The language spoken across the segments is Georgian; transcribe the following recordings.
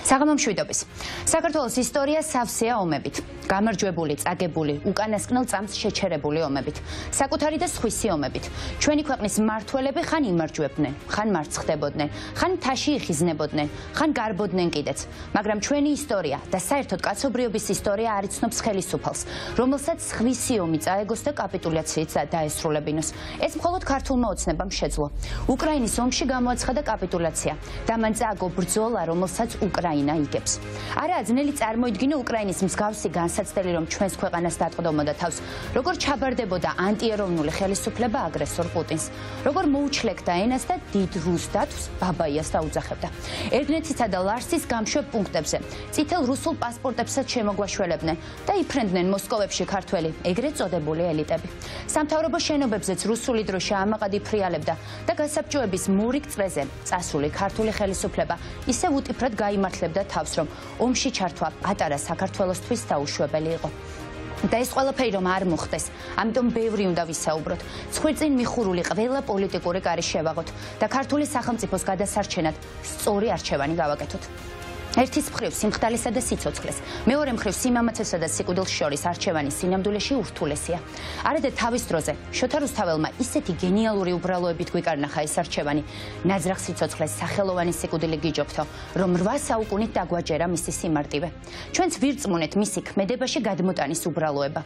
საღამომშვიდობის. საქართველოს ისტორია სავსეა ომებით. გამარჯვებული, წაგებული, უკანასკნელ წამს შეჩერებული ომებით. საკუთარი და სხვისი ომებით. ჩვენი ქვეყნის მმართველები ხან იმარჯვებდნენ, ხან მარცხდებოდნენ, ხან მთაში იხიზნებოდნენ, ხან გარბოდნენ კიდეც. მაგრამ ჩვენი ისტორია და საერთოდ კაცობრიობის ისტორია არ იცნობს ხელისუფალს, რომელსაც სხვისი ომი წაეგოს და კაპიტულაციით დაესრულებინოს. ეს მხოლოდ ქართულმა ოცნებამ შეძლო. უკრაინის ომში გამოაცხადა კაპიტულაცია და მან წააგო ბრძოლა, რომელსაც უკრაინა იგებს. არაა ძნელი წარმოიდგინო უკრაინის მსგავსი განსაცდელი, რომ ჩვენს ქვეყანას დატყდომოდა თავს, როგორ ჩაბარდებოდა ანტიეროვნული ხელისუფლება აგრესორ პუტინს, როგორ მოუჩლებდა ენას და დიდ რუს დათვს ბაბაიას დაუძახებდა. ერთნეთისა და ლარსის გამშვებ პუნქტებზე წითელ რუსულ პასპორტებსაც შემოგვაშველებდნენ და იფრენდნენ მოსკოვებში ქართველი, ეგრეთ წოდებული ელიტები. სამთავრობო შენობებზეც რუსული დროშა ამაყად იფრიალებდა და გასაბჭოების მორიგ წრეზე წასული ქართული ხელისუფლება ისევ უტიფრად გაიმართლებდა თავს, რომ ომში ჩართვა პატარა საქართველოსთვის დაუშვებელი იყო. და ეს ყველაფერი რომ არ მოხდეს, ამიტომ ბევრი უნდა ვისაუბროთ. ცხვირწინ მიხურული ყველა პოლიტიკური კარი შევაღოთ და ქართული სახელმწიფოს გადასარჩენად სწორი არჩევანი გავაკეთოთ. ერთის მხრივ სიმხდალესა და სიცოცხლეს, მეორე მხრივ სიმამაცესა და სიკვდილს შორის არჩევანი სინამდვილეში ურთულესია. არადა თავის დროზე შოთა რუსთაველმა ისეთი გენიალური უბრალოებით გვიკარნახა ეს არჩევანი, ნაძრახ სიცოცხლეს სახელოვანი სიკვდილი გიჯობთო, რომ 8 საუკუნით დაგვაჯერა მისი სიმარტივე. ჩვენც ვირწმუნეთ მისი ქმედებაში გადმოტანის უბრალოება.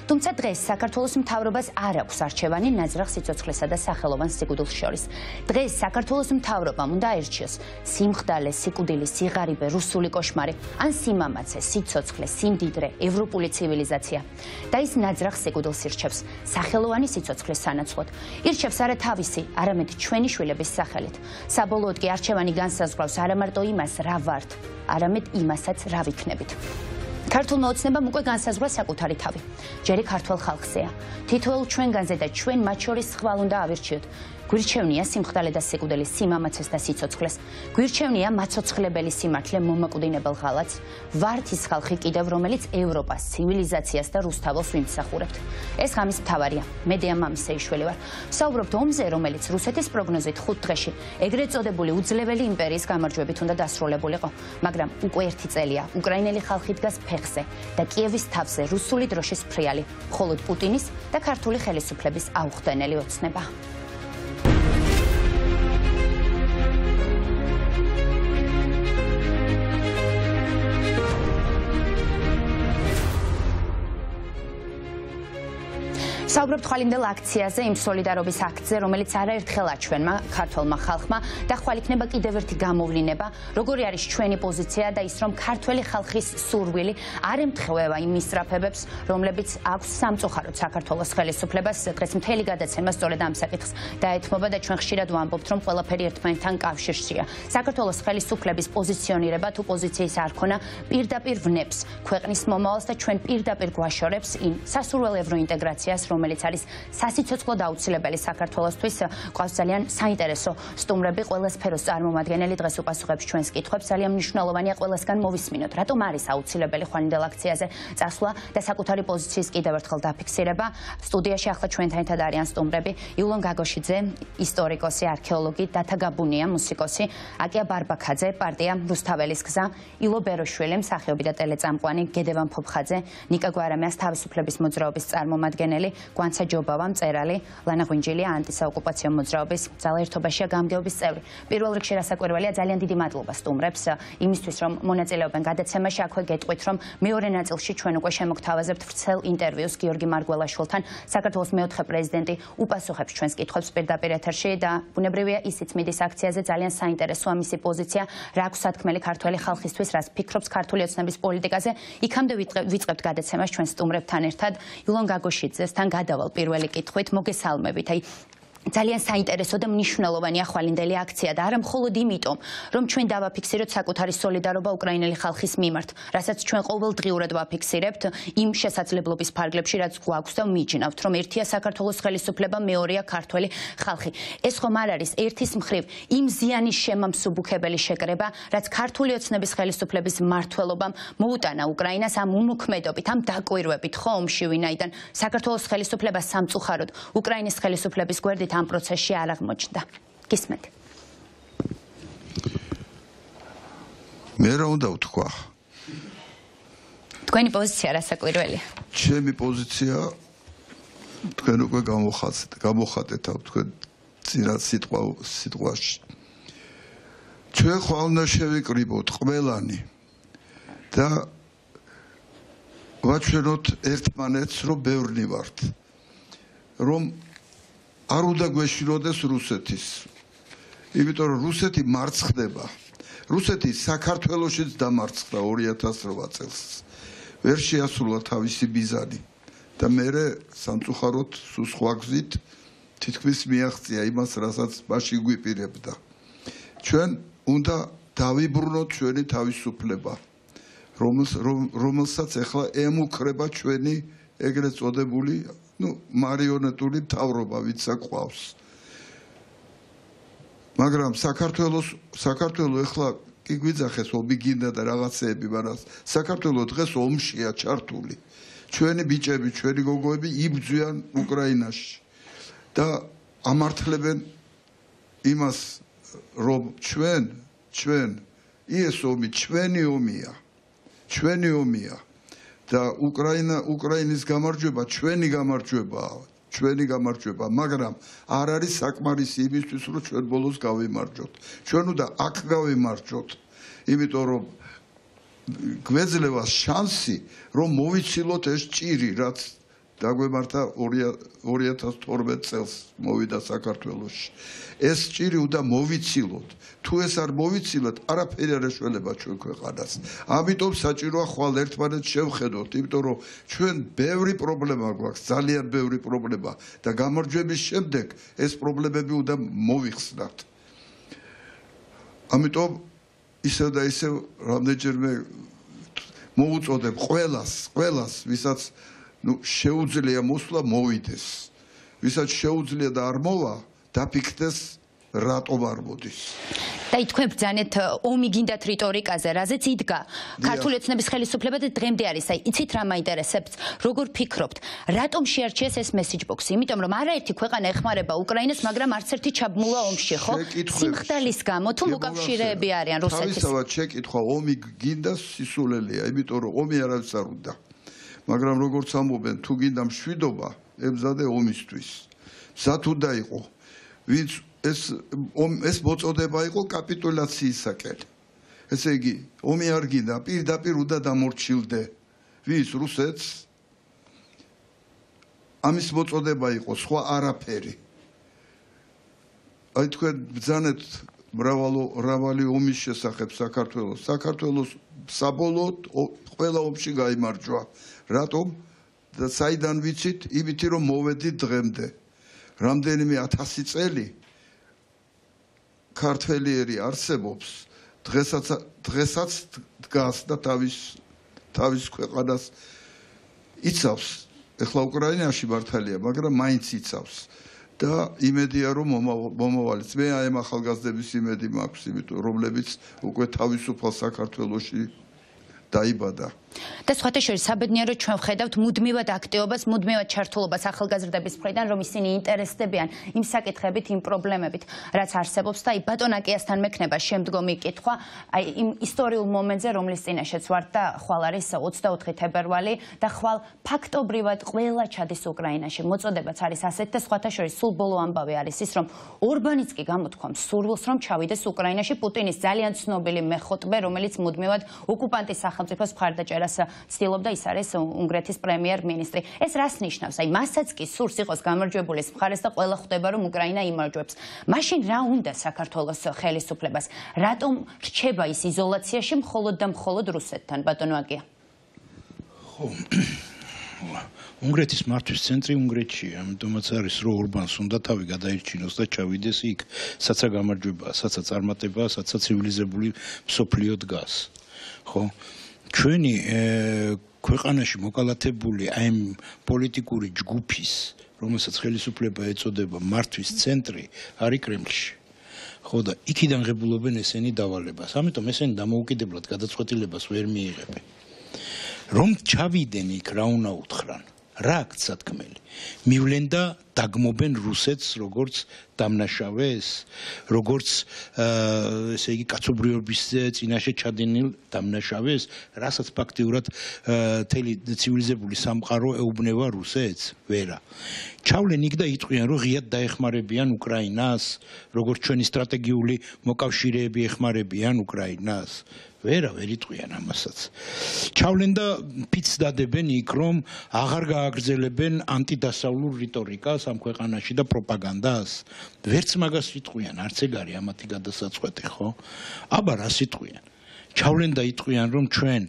თუმცა დღეს საქართველოს მთავრობას არ აქვს არჩევანი ნაძრახ სიცოცხლესა და სახელოვან სიკვდილს შორის. დღეს საქართველოს მთავრობამ უნდა აერჩიოს სიმხდალე, სიკვდილი, სიღარიბე, რუსული კოშმარი, ან სიმამაცე, სიცოცხლე, სიმდიდრე, ევროპული ცივილიზაცია. და ის ნაძრახ სიკვდილს ირჩევს სახელოვანი სიცოცხლის სანაცვლოდ. ირჩევს არა თავისი, არამედ ჩვენი შვილების სახელით. საბოლოოდ კი არჩევანი განსაზღვრავს არა მარტო იმას, რა ვართ, არამედ იმასაც, რა ვიქნებით. ქართულმა ოცნებამ უკვე განსაზღვრა საკუთარი თავი. ჯერი ქართველ ხალხზეა. თითოეულ ჩვენგანზე და ჩვენ მათ შორის ხვალ უნდა ავირჩიოთ. გვირჩევნია სიმხდალე და სიკვდილი, სიმამაცეს და სიცოცხლეს. გვირჩევნია მაცოცხლებელი სიმართლე, მომაკვდინებელ ღალატს. ვართ ის ხალხი კიდევ, რომელიც ევროპას, ცივილიზაციას და რუსთაველს ვიმსახურებთ. ეს ღამის მთავარია. მე დეა მამისეიშვილი ვარ. ვსაუბრობთ ომზე, რომელიც რუსეთის პროგნოზით 5 დღეში ეგრეთ წოდებული უძლეველი იმპერიის გამარჯვებით უნდა დასრულებულიყო. მაგრამ უკვე 1 წელია უკრაინელი ხალხი დგას ფეხზე და კიევის თავზე რუსული დროშის ფრიალი, მხოლოდ პუტინის და ქართული ხელისუფლების აუხდენელი ოცნება. საუბრობთ ხვალინდელ აქციაზე, იმ სოლიდარობის აქტზე, რომელიც არაერთხელ აჩვენმა ქართველმა ხალხმა და ხვალ იქნება კიდევ ერთი გამოვლინება, როგორი არის ჩვენი პოზიცია და ის, რომ ქართველი ხალხის სურვილი არ ემთხვევა იმ მისწრაფებებს, რომლებიც აქვს სამწუხაროდ საქართველოს ხელისუფლებას. დღეს მთელი გადაცემა სწორედ ამ საკითხს დაეთმობა და ჩვენ ხშირად ვამბობთ, რომ ყველაფერი ერთმანეთთან კავშირშია. საქართველოს ხელისუფლების პოზიციონირება თუ პოზიციის არქონა პირდაპირ ვნებს ქვეყნის მომავალს და ჩვენ პირდაპირ გვაშორებს იმ სასურველ ევროინტეგრაციას, რომელიც არის სასიცოცხლო და აუცილებელი საქართველოსთვის. ყავს ძალიან საინტერესო სტუმრები, ყველა სფეროს წარმომადგენელი დღეს უპასუხებს ჩვენს კითხვებს. ძალიან მნიშვნელოვანია ყველასგან მოვისმინოთ, რატომ არის აუცილებელი ხვალინდელ აქციაზე წასვლა და საკუთარი პოზიციის კიდევ ერთხელ დაფიქსირება. სტუდიაში ახლა ჩვენთან ერთად არიან სტუმრები: იულონ გაგოშიძე, ისტორიკოსი, არქეოლოგი, დათა გაბუნია, მუსიკოსი, აკია ბარბაქაძე, პარტია რუსთაველის გზა, ილო ბეროშვილი, მსახიობი და ტელეწამყვანი, გედევან ფოფხაძე, ნიკა გვარამიას, თავისუფლების მოძრაობის წარმომადგენელი, გვანცა ჯობავა, მწერალი, ლანა ღვინჯილია, ანტისაოკუპაციო მოძრაობის ძალა ერთობაშია გამგეობის წევრი. პირველ რიგში რასაკვირველია, ძალიან დიდი მადლობა სტუმრებს იმისთვის, რომ მონაწილეობენ გადაცემაში. აქვე გეტყვით, რომ მეორე ნაწილში ჩვენ უკვე შემოგთავაზებთ ვრცელ ინტერვიუს გიორგი მარგველაშვილთან. საქართველოს მეოთხე პრეზიდენტი უპასუხებს ჩვენს კითხვებს პირდაპირ ეთერში და ბუნებრივია ისიც მიდის აქციაზე. ძალიან საინტერესოა მისი პოზიცია, რა აქვს სათქმელი ქართველი ხალხისთვის, რას ფიქრობს ქართული ოცნების პოლიტიკაზე. იქამდე ვიწყებთ გადაცემას ჩვენ სტუმრებთან ერთად. იულონ გაგოშიძესთან გადავალ პირველი კითხვით, მოგესალმებით. ძალიან საინტერესო და მნიშვნელოვანია ხვალინდელი აქცია და არა მხოლოდ იმიტომ, რომ ჩვენ დავაფიქსიროთ საკუთარი სოლიდარობა უკრაინელი ხალხის მიმართ, რასაც ჩვენ ყოველდღიურად ვაფიქსირებთ იმ შესაძლებლობის ფარგლებში, რაც გვაქვს და მიჯნავთ, რომ ერთია საქართველოს ხელისუფლება, მეორეა ქართველი ხალხი. ეს ხომ არ არის ერთის მხრივ იმ ზიანის შემამსუბუქებელი შეკრება, რაც ქართული ოცნების ხელისუფლების მმართველობამ მოუტანა უკრაინას ამ უმოქმედობით, ამ დაკვირვებით, ხო ომში, ვინაიდან საქართველოს ხელისუფლება სამწუხაროდ უკრაინის ხელისუფლების გვერდით ამ პროცესში არ აღმოჩნდა. გისმენთ. მე რა უნდა ვთქვა? თქვენი პოზიცია რა საკვირველია? ჩემი პოზიცია თქვენ უკვე გამოხატეთ თქვენ წინა სიტყვაში. ჩვენ ხვალ უნდა შევიკრიბოთ ყველანი და ვაჩვენოთ ერთმანეთს, რომ ბევრნი ვართ. რომ არ უნდა გვეშინოდეს რუსეთის. იმიტომ რომ რუსეთი მარცხდება. რუსეთი საქართველოშიც დამარცხდა 2008 წელს. ვერ შეასრულა თავისი ბიზანი და მერე სამწუხაროდ სულ სხვა გზით თითქმის მიაღწია იმას, რასაც მაშინ გვიპირებდა. ჩვენ უნდა დავიბრუნოთ ჩვენი თავისუფლება, რომელსაც ახლა ემუქრება ჩვენი ეგრეთ წოდებული, მარიონეტული მთავრობა, ვინც აყვავს. მაგრამ საქართველოს ახლა კი გვიძახეს ომი გინდა და რაღაცეები, მაგრამ საქართველოს დღეს ომშია ჩართული. ჩვენი ბიჭები, ჩვენი გოგოები იბრძვიან უკრაინაში და ამართლებენ იმას, რომ ჩვენ ეს ომი ჩვენი ომია. ჩვენი ომია და უკრაინის გამარჯვება ჩვენი გამარჯვება, მაგრამ არ არის საკმარისი იმისთვის, რომ ჩვენ ბოლოს გავიმარჯვოთ. ჩვენ უნდა აქ გავიმარჯვოთ, იმიტომ რომ გვეძლევა შანსი, რომ მოვიცილოთ ეს ჭირი, რაც დაგვემართა 2012 წელს მოვიდა საქართველოში. ეს ჭირი უნდა მოვიცილოთ. თუ ეს არ მოვიცილოთ, არაფერი არ ეშველება ჩვენ ქვეყანას. ამიტომ საჭიროა ხვალ ერთმანეთს შევხედოთ, იმიტომ რომ ჩვენ ბევრი პრობლემა გვაქვს, ძალიან ბევრი პრობლემა და გამარჯვების შემდეგ ეს პრობლემები უნდა მოვიხსნათ. ამიტომ ისევ და ისევ რამდენჯერმე მოუწოდებ ყველას, ვისაც შეუძლია მოსვლა მოვიდეს. ვისაც შეუძლია და არ მოვა, დაფიქრდეს რატომ არ მოდის. და თქვენ ბრძანეთ ომი გინდათ რიტორიკაზე, რაზეც იდგა ქართული ოცნების ხელისუფლება და დღემდე არის. იცით რა მაინტერესებს, როგორ ფიქრობთ, რატომ შეარჩიეს ეს message box? იმიტომ რომ არაერთი ქვეყანა ეხმარება უკრაინას, მაგრამ არც ერთი ჩაბმულა ომში, ხო? სიმხდალის გამო თუ მოკავშირეები არიან რუსეთის. თავისთავად შეკითხვა ომი გინდა სისულელია, იმიტომ რომ ომი არავის არ უნდა. მაგრამ როგორც ამბობენ, თუ გინდა მშვიდობა, ემზადე ომისთვის. მზად უნდა იყო. ვინც ეს მოწოდება იყო კაპიტულაციისაკენ. ესე იგი, ომი არ გინდა, პირდაპირ უნდა დამორჩილდე. ვის რუსეთს? ამის მოწოდება იყო, სხვა არაფერი. აი თქვენ ბრძანეთ მრავალი ომის შესახებ საქართველოს. საქართველოს საბოლოოდ ყველა ომში გაიმარჯვა. რატომ? და საიდან ვიცით? იმითი რომ მოვედით დღემდე. რამდენიმე 1000 წელი ქართველიერი არსებობს, დღესაც დგას და თავის ქვეყანას იცავს. ეხლა უკრაინაში მართალია, მაგრამ მაინც იცავს. და იმედია რომ მომავალიც. მე აი ამ ახალგაზრდების იმედი მაქვს, იმიტომ რომლებიც უკვე თავისუფალ საქართველოში დაიბადა. და სხვათა შორის საბედნიეროდ ჩვენ ვხედავთ მუდმივად აქტივობას, მუდმივად ჩართულობას ახალგაზრდების მხრიდან, რომ ისინი ინტერესდებიან იმ საკითხებით, იმ პრობლემებით, რაც არსებობს და აი ბატონ აკიასთან მექნება შემდგომი კითხვა, აი იმ ისტორიულ მომენტზე, რომლის წინაშეც ვართ და ხვალ არის 24 თებერვალი და ხვალ ფაქტობრივად ყველა ჩადის უკრაინაში. მოწოდებაც არის ასეთი და სხვათა შორის სულ ბოლო ამბავი არის ის, რომ ორბანიც კი გამოთქვამს სურვილს, რომ ჩავიდეს უკრაინაში პუტინის ძალიან ცნობილი მეხოტბე, რომელიც მუდმივად ოკუპანტის სახელმწიფოს მხარდაჭერას ცდილობდა, ის არის უნგრეთის პრემიერ-მინისტრი. ეს რას ნიშნავს? აი მასაც კი სურს იყოს გამარჯვებულის მხარეს და ყველა ხვდება, რომ უკრაინა იმარჯვებს. მაშინ რა უნდა საქართველოს ხელისუფლებას? რატომ რჩება ის იზოლაციაში მხოლოდ და მხოლოდ რუსეთთან, ბატონო აკია? ხო. უნგრეთის მართვის ცენტრი უნგრეთშია, ამიტომაც არის რომ ორბანს უნდა თავი გადაირჩინოს და ჩავიდეს იქ, საცა გამარჯვება, საცა წარმატება, საცა ცივილიზებული მსოფლიო დგას. ხო? ჩვენი ქვეყანაში მოკალათებული აი ამ პოლიტიკური ჯგუფის, რომელსაც ხელისუფლება ეწოდება მართვის ცენტრი, არის კრემლში. ხო და იქიდან ღებულობენ ესენი დავალებას. ამიტომ ესენი დამოუკიდებლად გადაწყვეტილებას ვერ მიიღებენ. რომ ჩავიდნენ იქ რა უნდა უთხრან? რა აქ სათქმელი? მივლენ და დაგმობენ რუსეთს როგორც დამნაშავეს, როგორც ესე იგი კაცობრიობის წინაშე ჩადენილ დამნაშავეს, რასაც ფაქტიურად მთელი ცივილიზებული სამყარო ეუბნება რუსეთს, ვერა. ჩავლენ იქ და იტყვიან, რომ ღიად დაეხმარებიან უკრაინას, როგორც ჩვენი სტრატეგიული მოკავშირეები ეხმარებიან უკრაინას. ვერა ვერ იტყვიან ამასაც. ჩავლენ და ფიც დადებენ იქ, რომ აღარ გააგრძელებენ ანტიდასავლურ რიტორიკას ამ ქვეყანაში და პროპაგანდას. ვერც მაგას იტყვიან, არც ეგ არის ამათი გადასაწყვეტი, ხო? აბა რას იტყვიან? ჩავლენ და იტყვიან, რომ ჩვენ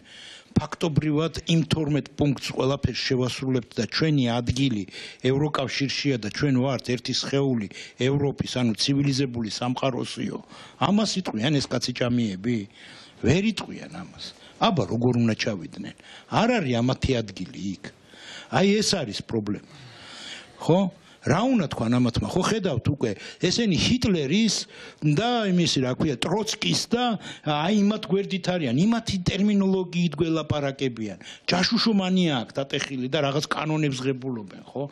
ფაქტობრივად იმ 12 პუნქტს ყველაფერს შევასრულებთ და ჩვენი ადგილი ევროკავშირშია და ჩვენ ვართ ერთი სხეული ევროპის, ანუ ცივილიზებული სამყაროსიო. ამას იტყვიან ეს კაციჭამიები? ვერ იტყვიან ამას. აბა როგორ უნდა ჩავიდნენ? არ არის ამათი ადგილი იქ. აი ეს არის პრობლემა. ხო? რა უნდა თქვან ამათმა? ხო ხედავთ უკვე ესენი ჰიტლერის და იმისი რა ქვია ტროცკის და აი იმათ გვერდით არიან, იმათი ტერმინოლოგიით გველაპარაკებიან. ჯაშუშომანია აქვს დატეხილი და რაღაც კანონებს ღებულობენ, ხო?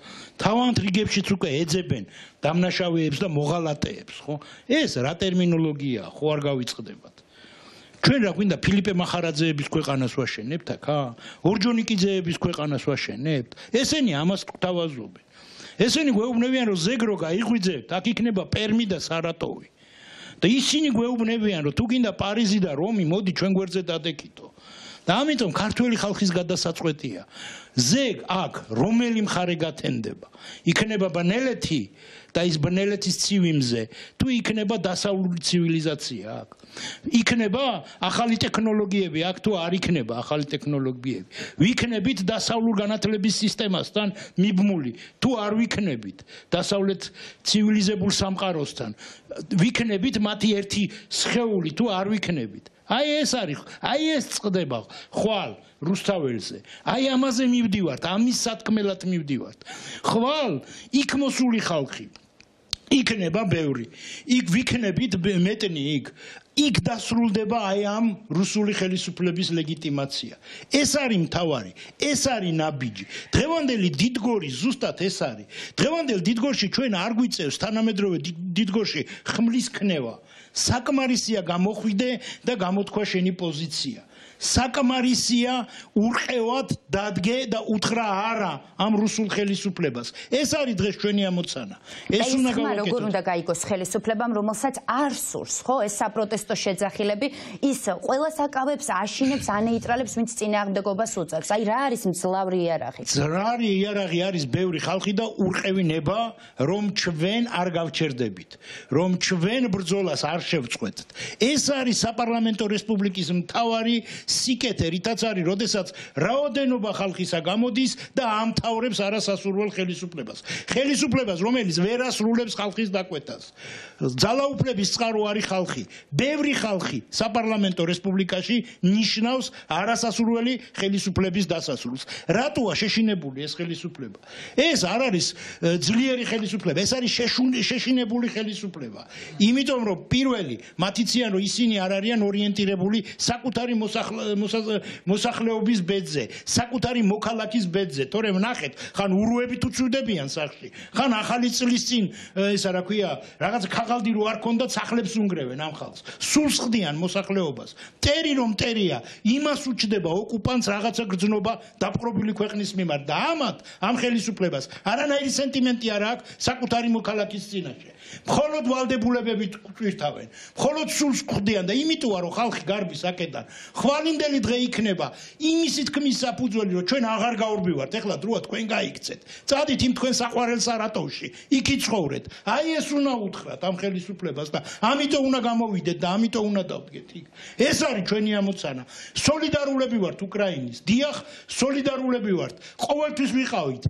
თავიანთ რიგებშიც უკვე ეძებენ დამნაშავეებს და მოღალატეებს, ხო? ეს რა ტერმინოლოგიაა, ხო არ გავიწყდებათ. ჩვენ რა გვინდა ფილიპე მახარაძეების ქვეყანას ვაშენებთ აქა? ორჯონიკიძეების ქვეყანას ვაშენებთ? ესენი ამას გვთავაზობენ. ესენი გვეუბნებიან, რომ ზეგრო გაიღვიძებთ, აქ იქნება პერმი და სარატოვი. და ისინი გვეუბნებიან, რომ თუ გინდა პარიზი და რომი, მოდი ჩვენ გვერდზე დადეკიდო. და ამიტომ ქართველი ხალხის გადასაწყვეტია. ზეგ აქ რომელი მხარე გათენდება? იქნება ბნელეთი და ის ბნელეთის ცივი მზე, თუ იქნება დასავლური ცივილიზაცია აქ. იქნება ახალი ტექნოლოგიები აქ თუ არ იქნება ახალი ტექნოლოგიები. ვიქნებით დასავლურ განათლების სისტემასთან მიბმული, თუ არ ვიქნებით დასავლეთ ცივილიზებულ სამყაროსთან. ვიქნებით მათი ერთი სხეული, თუ არ ვიქნებით. აი ეს არის, აი ეს წყდება ხვალ რუსთაველზე. აი ამაზე მივდივართ, ამის სათქმელად მივდივართ. ხვალ იქ მოსული ხალხი იქნება ბევრი. იქ ვიქნებით მეტნი იქ. იქ დასრულდება აი ამ რუსული ხელისუფლების ლეგიტიმაცია. ეს არის მთავარი, ეს არის ნაბიჯი. დღევანდელი დიდგორი ზუსტად ეს არის. დღევანდელ დიდგორში ჩვენ არ გვიწევს თანამედროვე დიდგორში ხმლის ქნევა. საკმარისია გამოხვიდე და გამოთქვა შენი პოზიცია. საკმარისია ურყევად დადგე და უთხრა არა ამ რუსულ ხელისუფლებას. ეს არის დღეს ჩვენი ამოცანა. ეს უნდა გავაკეთოთ. როგორ უნდა გაიგოს ხელისუფლებამ, რომელსაც არ სურს, ხო, ეს საპროტესტო შეძახილები, ის ყველას აკავებს, აშინებს, ანეიტრალებს, ვინც წინააღმდეგობას უწევს. აი რა არის მძლავრი იარაღი? მძლავრი იარაღი არის ბევრი ხალხი და ურყევი ნება, რომ ჩვენ არ გავჩერდებით, რომ ჩვენ ბრძოლას არ შევწყვეტთ. ეს არის საპარლამენტო რესპუბლიკის მთავარი სიკეთე, რითაც არის, როდესაც რაოდენობა ხალხისა გამოდის და ამთავრებს არასასურველ ხელისუფლებას. ხელისუფლებას, რომელიც ვერ ასრულებს ხალხის დაკვეთას. ძალაუფლების წყარო არის ხალხი. ბევრი ხალხი საპარლამენტო რესპუბლიკაში ნიშნავს არასასურველი ხელისუფლების დასასრულს. რატოა შეშინებული ეს ხელისუფლება? ეს არ არის ძლიერი ხელისუფლება, ეს არის შეშინებული ხელისუფლება. იმიტომ რომ პირველი მათი ციან რომ ისინი არ არიან ორიენტირებული საკუთარი მოსახლეობის ბედზე, საკუთარი მოქალაქის ბედზე. თორემ ნახეთ, ხან ურუები თუ წვდებიან სახში, ხან ახალი წლის წინ ესა რა ქვია, რაღაც ქაღალდი რო არ ქონდათ, სახლებს უნგრევენ ამ ხალხს. სულს ხდიან მოსახლეობას. მტერი რომ მტერია, იმას უჩდება ოკუპანტს რაღაცა გრძნობა დაპყრობილი ქვეყნის მიმართ და ამ ხელისუფლებას არანაირი სენტიმენტი არ აქვს საკუთარი მოქალაქის წინაშე. მხოლოდ ვალდებულებებით კვირთავენ, მხოლოდ სულს ხდიან და იმიტოა რომ ხალხი გარბის აკედან. ხვალინდელი დღე იქნება იმისი თქმის საფუძველი, რომ ჩვენ აღარ გაურბივართ, ეხლა დროა თქვენ გაიქცეთ. წადით იმ თქვენ საყვარელ სარატოვში, იქ იცხოვრეთ. აი ეს უნდა უთხრათ ამ ხელისუფლებას და ამიტომ უნდა გამოვიდეთ და ამიტომ უნდა დავდგეთ იქ. ეს არის ჩვენი ამოცანა. სოლიდარულები ვართ უკრაინის. დიახ, სოლიდარულები ვართ. ყოველთვის ვიყავით.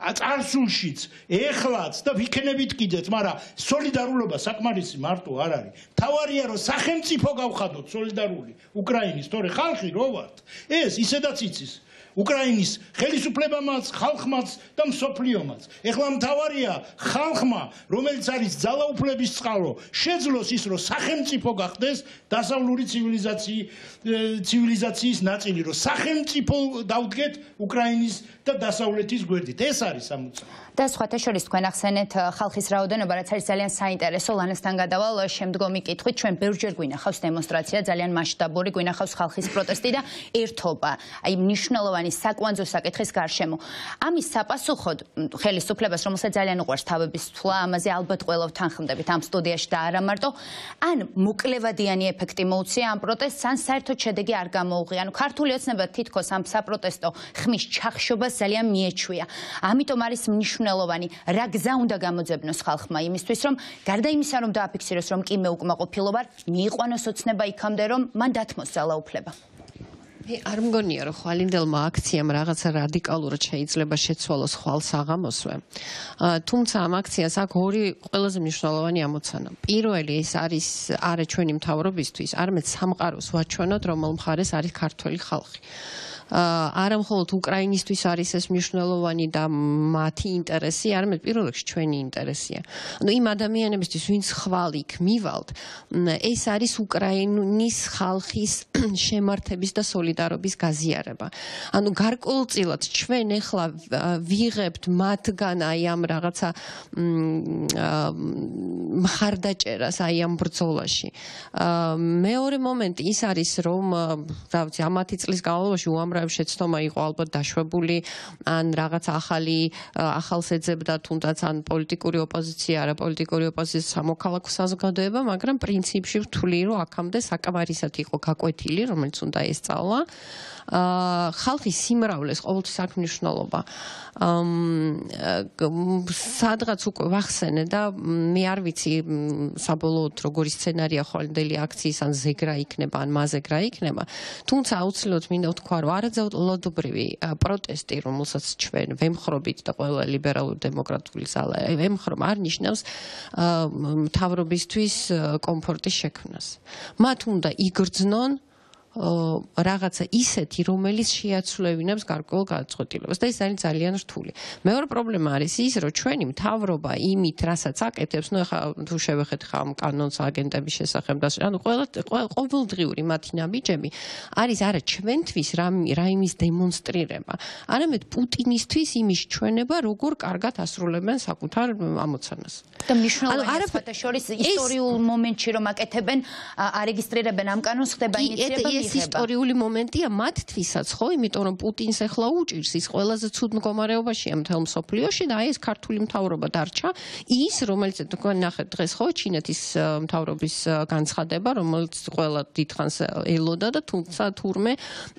წარსულშიც, ეხლაც და ვიქნებით კიდეც, მაგრამ სოლიდარულობა საკმარისი მარტო არ არის. თავარია რომ სახელმწიფო გავხადოთ სოლიდარული უკრაინის, თორე ხალხი რო ვართ, ეს ისედაც იცის. უკრაინის ხელისუფლებამაც, ხალხმაც და მსოფლიომაც. ეხლა მთავარია ხალხმა, რომელიც არის ძალაუფლების წყარო, შეძლოს ის, რომ სახელმწიფო გახდეს დასავლური ცივილიზაციის ნაწილი, რომ სახელმწიფო დავდგეთ უკრაინის და დასავლეთის გვერდით. ეს არის ამოცანა. და სხვათა შორის თქვენ ახსენეთ ხალხის რაოდენობა, რაც არის ძალიან საინტერესო. ლანასთან გადავალ შემდგომი კითხვით, ჩვენ ბევრჯერ გვინახავს დემონსტრაცია, ძალიან მასშტაბური, გვინახავს ხალხის პროტესტი და ერთობა, აი მნიშვნელოვანი საკვანძო საკითხის გარშემო. ამის საპასუხოდ ხელისუფლებას, რომელსაც ძალიან უყვარს თავების თვლა, ამაზე ალბათ ყველა ვთანხმდებით ამ სტუდიაში და არა მარტო, ან მოკლევადიანი ეფექტი მოუწია ამ პროტესტს, ან საერთოდ შედეგი არ გამოუღია. ანუ ქართული ოცნება თითქოს ამ საპროტესტო ხმის ჩახშობას ძალიან მიეჩვია. ამიტომ არის მნიშვნელოვანი, რა გზა უნდა გამოძებნოს ხალხმა იმისთვის, რომ გარდა იმისა, რომ დააფიქსიროს, რომ კი მე უკმაყოფილო ვარ, მიიყვანოს ოცნება იქამდე, რომ მან დათმოს ძალაუფლება. არ მგონია, რომ ხვალინდელმა აქციამ რაღაცა რადიკალურად შეიძლება შეცვალოს ხვალ საღამოსვე. თუმცა ამ აქციას აქვს ორი ყველაზე მნიშვნელოვანი ამოცანა. პირველი ეს არის არა ჩვენი მთავრობისთვის, არამედ სამყაროს ვაჩვენოთ, რომელ მხარეს არის ქართველი ხალხი. არა მხოლოდ უკრაინისთვის არის ეს მნიშვნელოვანი და მათი ინტერესი, არამედ პირველ რიგში ჩვენი ინტერესია. ანუ იმ ადამიანებისთვის, ვინც ხვალ იქ მივალთ, ეს არის უკრაინის ხალხის შემართების და სოლიდარობის გაზიარება. ანუ გარკვეულწილად ჩვენ ეხლა ვიღებთ მათგან აი ამ რაღაცა მხარდაჭერას აი ამ ბრძოლაში. მეორე მომენტი ის არის, რომ რა ვიცი, ამ 10 წლის განმავლობაში უამრავი შეცდომა იყო ალბათ დაშვებული, ან რაღაც ახალს ეძებდა თუნდაც ან პოლიტიკური ოპოზიცია, არა პოლიტიკური ოპოზიცია, სამოქალაქო საზოგადოება, მაგრამ პრინციპში ვთვლი, რომ აქამდე საკმარისად იყო გაკვეთილი, რომელიც უნდა ესწავლა. ხალხის სიმრავლეს ყოველთვის აქვს მნიშვნელობა. სადღაც უკვე ვახსენე და მე არ ვიცი საბოლოოდ როგორი სცენარია ხვალინდელი აქციის, ან ზეგრა იქნება, ან მაზეგრა იქნება. თუმცა აუცილებლად მინდა ვთქვა, რომ არაძალადობრივი პროტესტი, რომელსაც ჩვენ ვემხრობით და ყველა ლიბერალური დემოკრატიული ზალა ვემხრობ, არ ნიშნავს მთავრობისთვის კომფორტის შექმნას. მათ უნდა იგრძნონ რაღაცა ისეთი, რომელიც შეაცვლევინებს გარკვეულ გადაწყვეტილებას და ეს არის ძალიან რთული. მეორე პრობლემა არის ის, რომ ჩვენი მთავრობა იმით, რასაც აკეთებს, ნუ ეხლა თუ შევეხეთ ხა ამ კანონს აგენტების შესახებ და ანუ ყოველდღიური მათი ნაბიჯები არის არა ჩვენთვის რაიმის დემონსტრირება, არამედ პუტინისთვის იმის ჩვენება, როგორ კარგად ასრულებენ საკუთარ ამოცანას. და მნიშვნელოვანია სხვათა შორის ისტორიულ მომენტში რომ აკეთებენ, არეგისტრირებენ ამ კანონს, ხდება ინიციატივა. ეს ისტორიული მომენტია მათთვისაც, ხო, იმიტომ რომ პუტინს ეხლა უჭირს ის ყველაზე ცუდ მდგომარეობაშია მთელ მსოფლიოში და აი ეს ქართული მთავრობა დარჩა ის, რომელიც თქვენ ნახეთ დღეს, ხო, ჩინეთის მთავრობის განცხადება, რომელიც ყველა დიდხანს ელოდა და თუმცა თურმე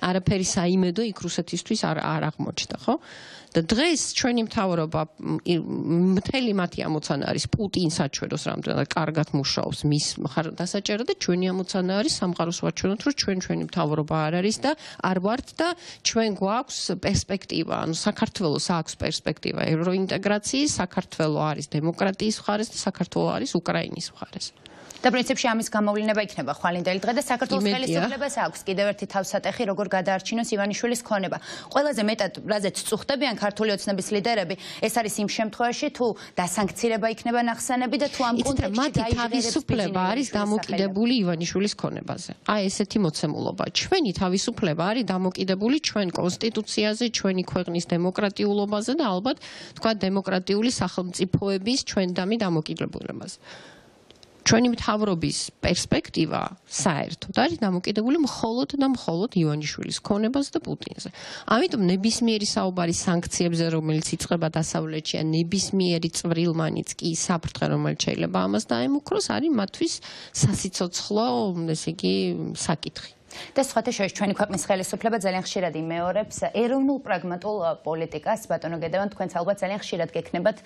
არაფერი საიმედო იქ რუსეთისთვის არ აღმოჩნდა, ხო? და დღეს ჩვენი მთავრობა მთელი მათი ამოცანა არის პუტინს აჩვენოს რამდენად კარგად მუშაობს მის დასაჭერად და ჩვენი ამოცანა არის სამყაროს ვაჩვენოთ, რომ ჩვენი მთავრობა არ არის და არ ვართ და ჩვენ გვაქვს პერსპექტივა, ანუ საქართველოს აქვს პერსპექტივა ევროინტეგრაციის, საქართველო არის დემოკრატიის მხარეს და საქართველო არის უკრაინის მხარეს. და პრინციპში ამის გამოვლინება იქნება ხვალინდელი დღე და საქართველოს ხელისუფლებას აქვს კიდევ ერთი თავსატეხი, როგორ გადაარჩინოს ივანიშვილის ქონება. ყველაზე მეტად რაზეც წუხდებიან ქართული ოცნების ლიდერები, ეს არის იმ შემთხვევაში, თუ დასანქცირება იქნება ნახსენები და თუ ამ კონტექსტში მათი თავისუფლება არის დამოკიდებული ივანიშვილის ქონებაზე. აი ესეთი მოცემულობა. ჩვენი თავისუფლება არის დამოკიდებული ჩვენ კონსტიტუციაზე, ჩვენი ქვეყნის დემოკრატიულობაზე და ალბათ თქვა დემოკრატიული სახელმწიფოების ჩვენდამი დამოკიდებულებაზე. ჩვენი მთავრობის პერსპექტივა საერთოდ არის დამოკიდებული მხოლოდ და მხოლოდ ივანიშვილის ქონებაზე და პუტინზე. ამიტომ ნებისმიერი საუბარი სანქციებზე, რომელიც იწყება დასავლეთში, ან ნებისმიერი წვრილმანიც კი საფრთხე, რომელიც შეიძლება ამას დაემუქროს, არის მათთვის სასიცოცხლო, ესე იგი, საკითხი. და სხვათა შორის ჩვენი ქვეყნის ხელისუფლება ძალიან ხშირად იმეორებს ეროვნულ პრაგმატულ პოლიტიკას. ბატონო გედევან, თქვენც ალბათ ძალიან ხშირად გექნებათ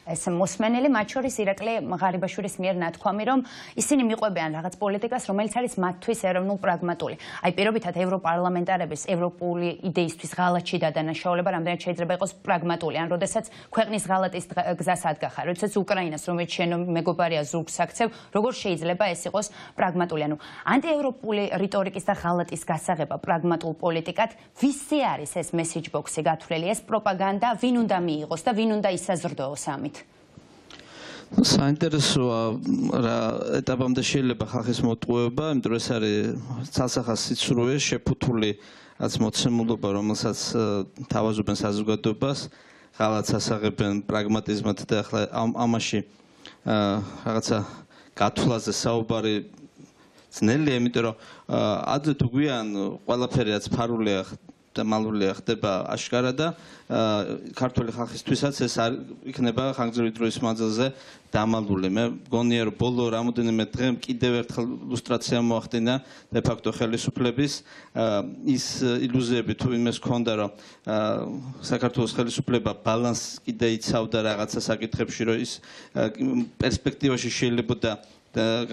ეს მოსმენელი, მათ შორის ირაკლი ღარიბაშვილის მიერ ნათქვამი, რომ ისინი მიყვებიან რაღაც პოლიტიკას, რომელიც არის მათთვის ეროვნულ პრაგმატული. აი პირობითად ევროპარლამენტარების ევროპული იდეისთვის ღალატში დადანაშაულება რამდენად შეიძლება იყოს პრაგმატული, ან როდესაც ქვეყნის ღალატის გზას ადგახარ, როდესაც უკრაინას, რომელიც შენ მეგობარია ზურგს აქცევ, როგორ შეიძლება ეს იყოს პრაგმატული? ანუ ანტიევროპული რიტორიკის და ღალატის გასაღება პრაგმატულ პოლიტიკად, ვისზე არის ეს message box-ი გათვლილი, ეს პროპაგანდა, ვინ უნდა მიიღოს და ვინ უნდა ისაზრდოოს ამით? საინტერესოა რა ეტაპამდე შეიძლება ხალხის მოტყუება, იმიტომ რომ ეს არის ცალსახას სიცრუე, შეფუთული რაც მოცემულობა, რომელსაც თავაზობენ საზოგადოებას, ღალატს ასაღებენ პრაგმატიზმად და ახლა ამაში რაღაცა გათვლაზე საუბარი ძნელია, იმიტომ რომ ადრე თუ გვიან ყველაფერი რაც ფარულია და მალულია ხდება აშკარა და ქართული ხალხისთვისაც ეს არ იქნება ხანგრძლივი დროის მანძილზე დამალული. მე მგონია რომ ბოლო რამოდენიმე დღემ კიდევ ერთხელ ლუსტრაცია მოახდინა დე ფაქტო ხელისუფლების ის ილუზიები თუ იმეს ჰქონდა რომ საქართველოს ხელისუფლება ბალანსს კიდე იცავდა რაღაცა საკითხებში რომ ის პერსპექტივაში შეიძლებოდა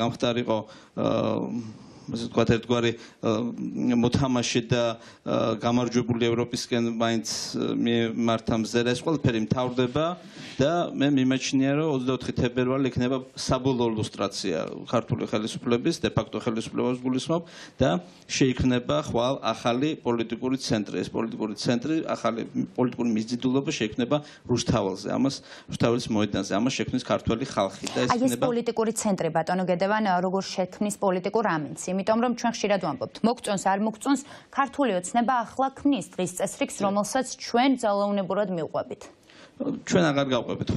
გამხდარიყო ასე ვთქვათ ერთგვარი მოთამაშე და გამარჯვებული ევროპისკენ მაინც მიმართა მზერა ეს ყველაფერი მთავრდება და მე მიმაჩნია რომ 24 თებერვალი იქნება საბოლოო ლუსტრაცია ქართული ხელისუფლების დე ფაქტო ხელისუფლებას გულისხმობ და შეიქმნება ხვალ ახალი პოლიტიკური ცენტრი ეს პოლიტიკური ცენტრი ახალი პოლიტიკური მიზიდულობა შეიქმნება რუსთაველზე ამას რუსთაველის მოედანზე ამას შექმნის ქართველი ხალხი და ეს იქნება ეს პოლიტიკური ცენტრი ბატონო გედევან როგორ შექმნის პოლიტიკურ ამინდს იმიტომ რომ ჩვენ ხშირად ვამბობთ მოგწონს არ მოგწონს ქართული ოცნება ახლა ქმნის დღის წესრიგს რომელსაც ჩვენ ძალაუნებურად მივყვებით ჩვენ აღარ გავყვებით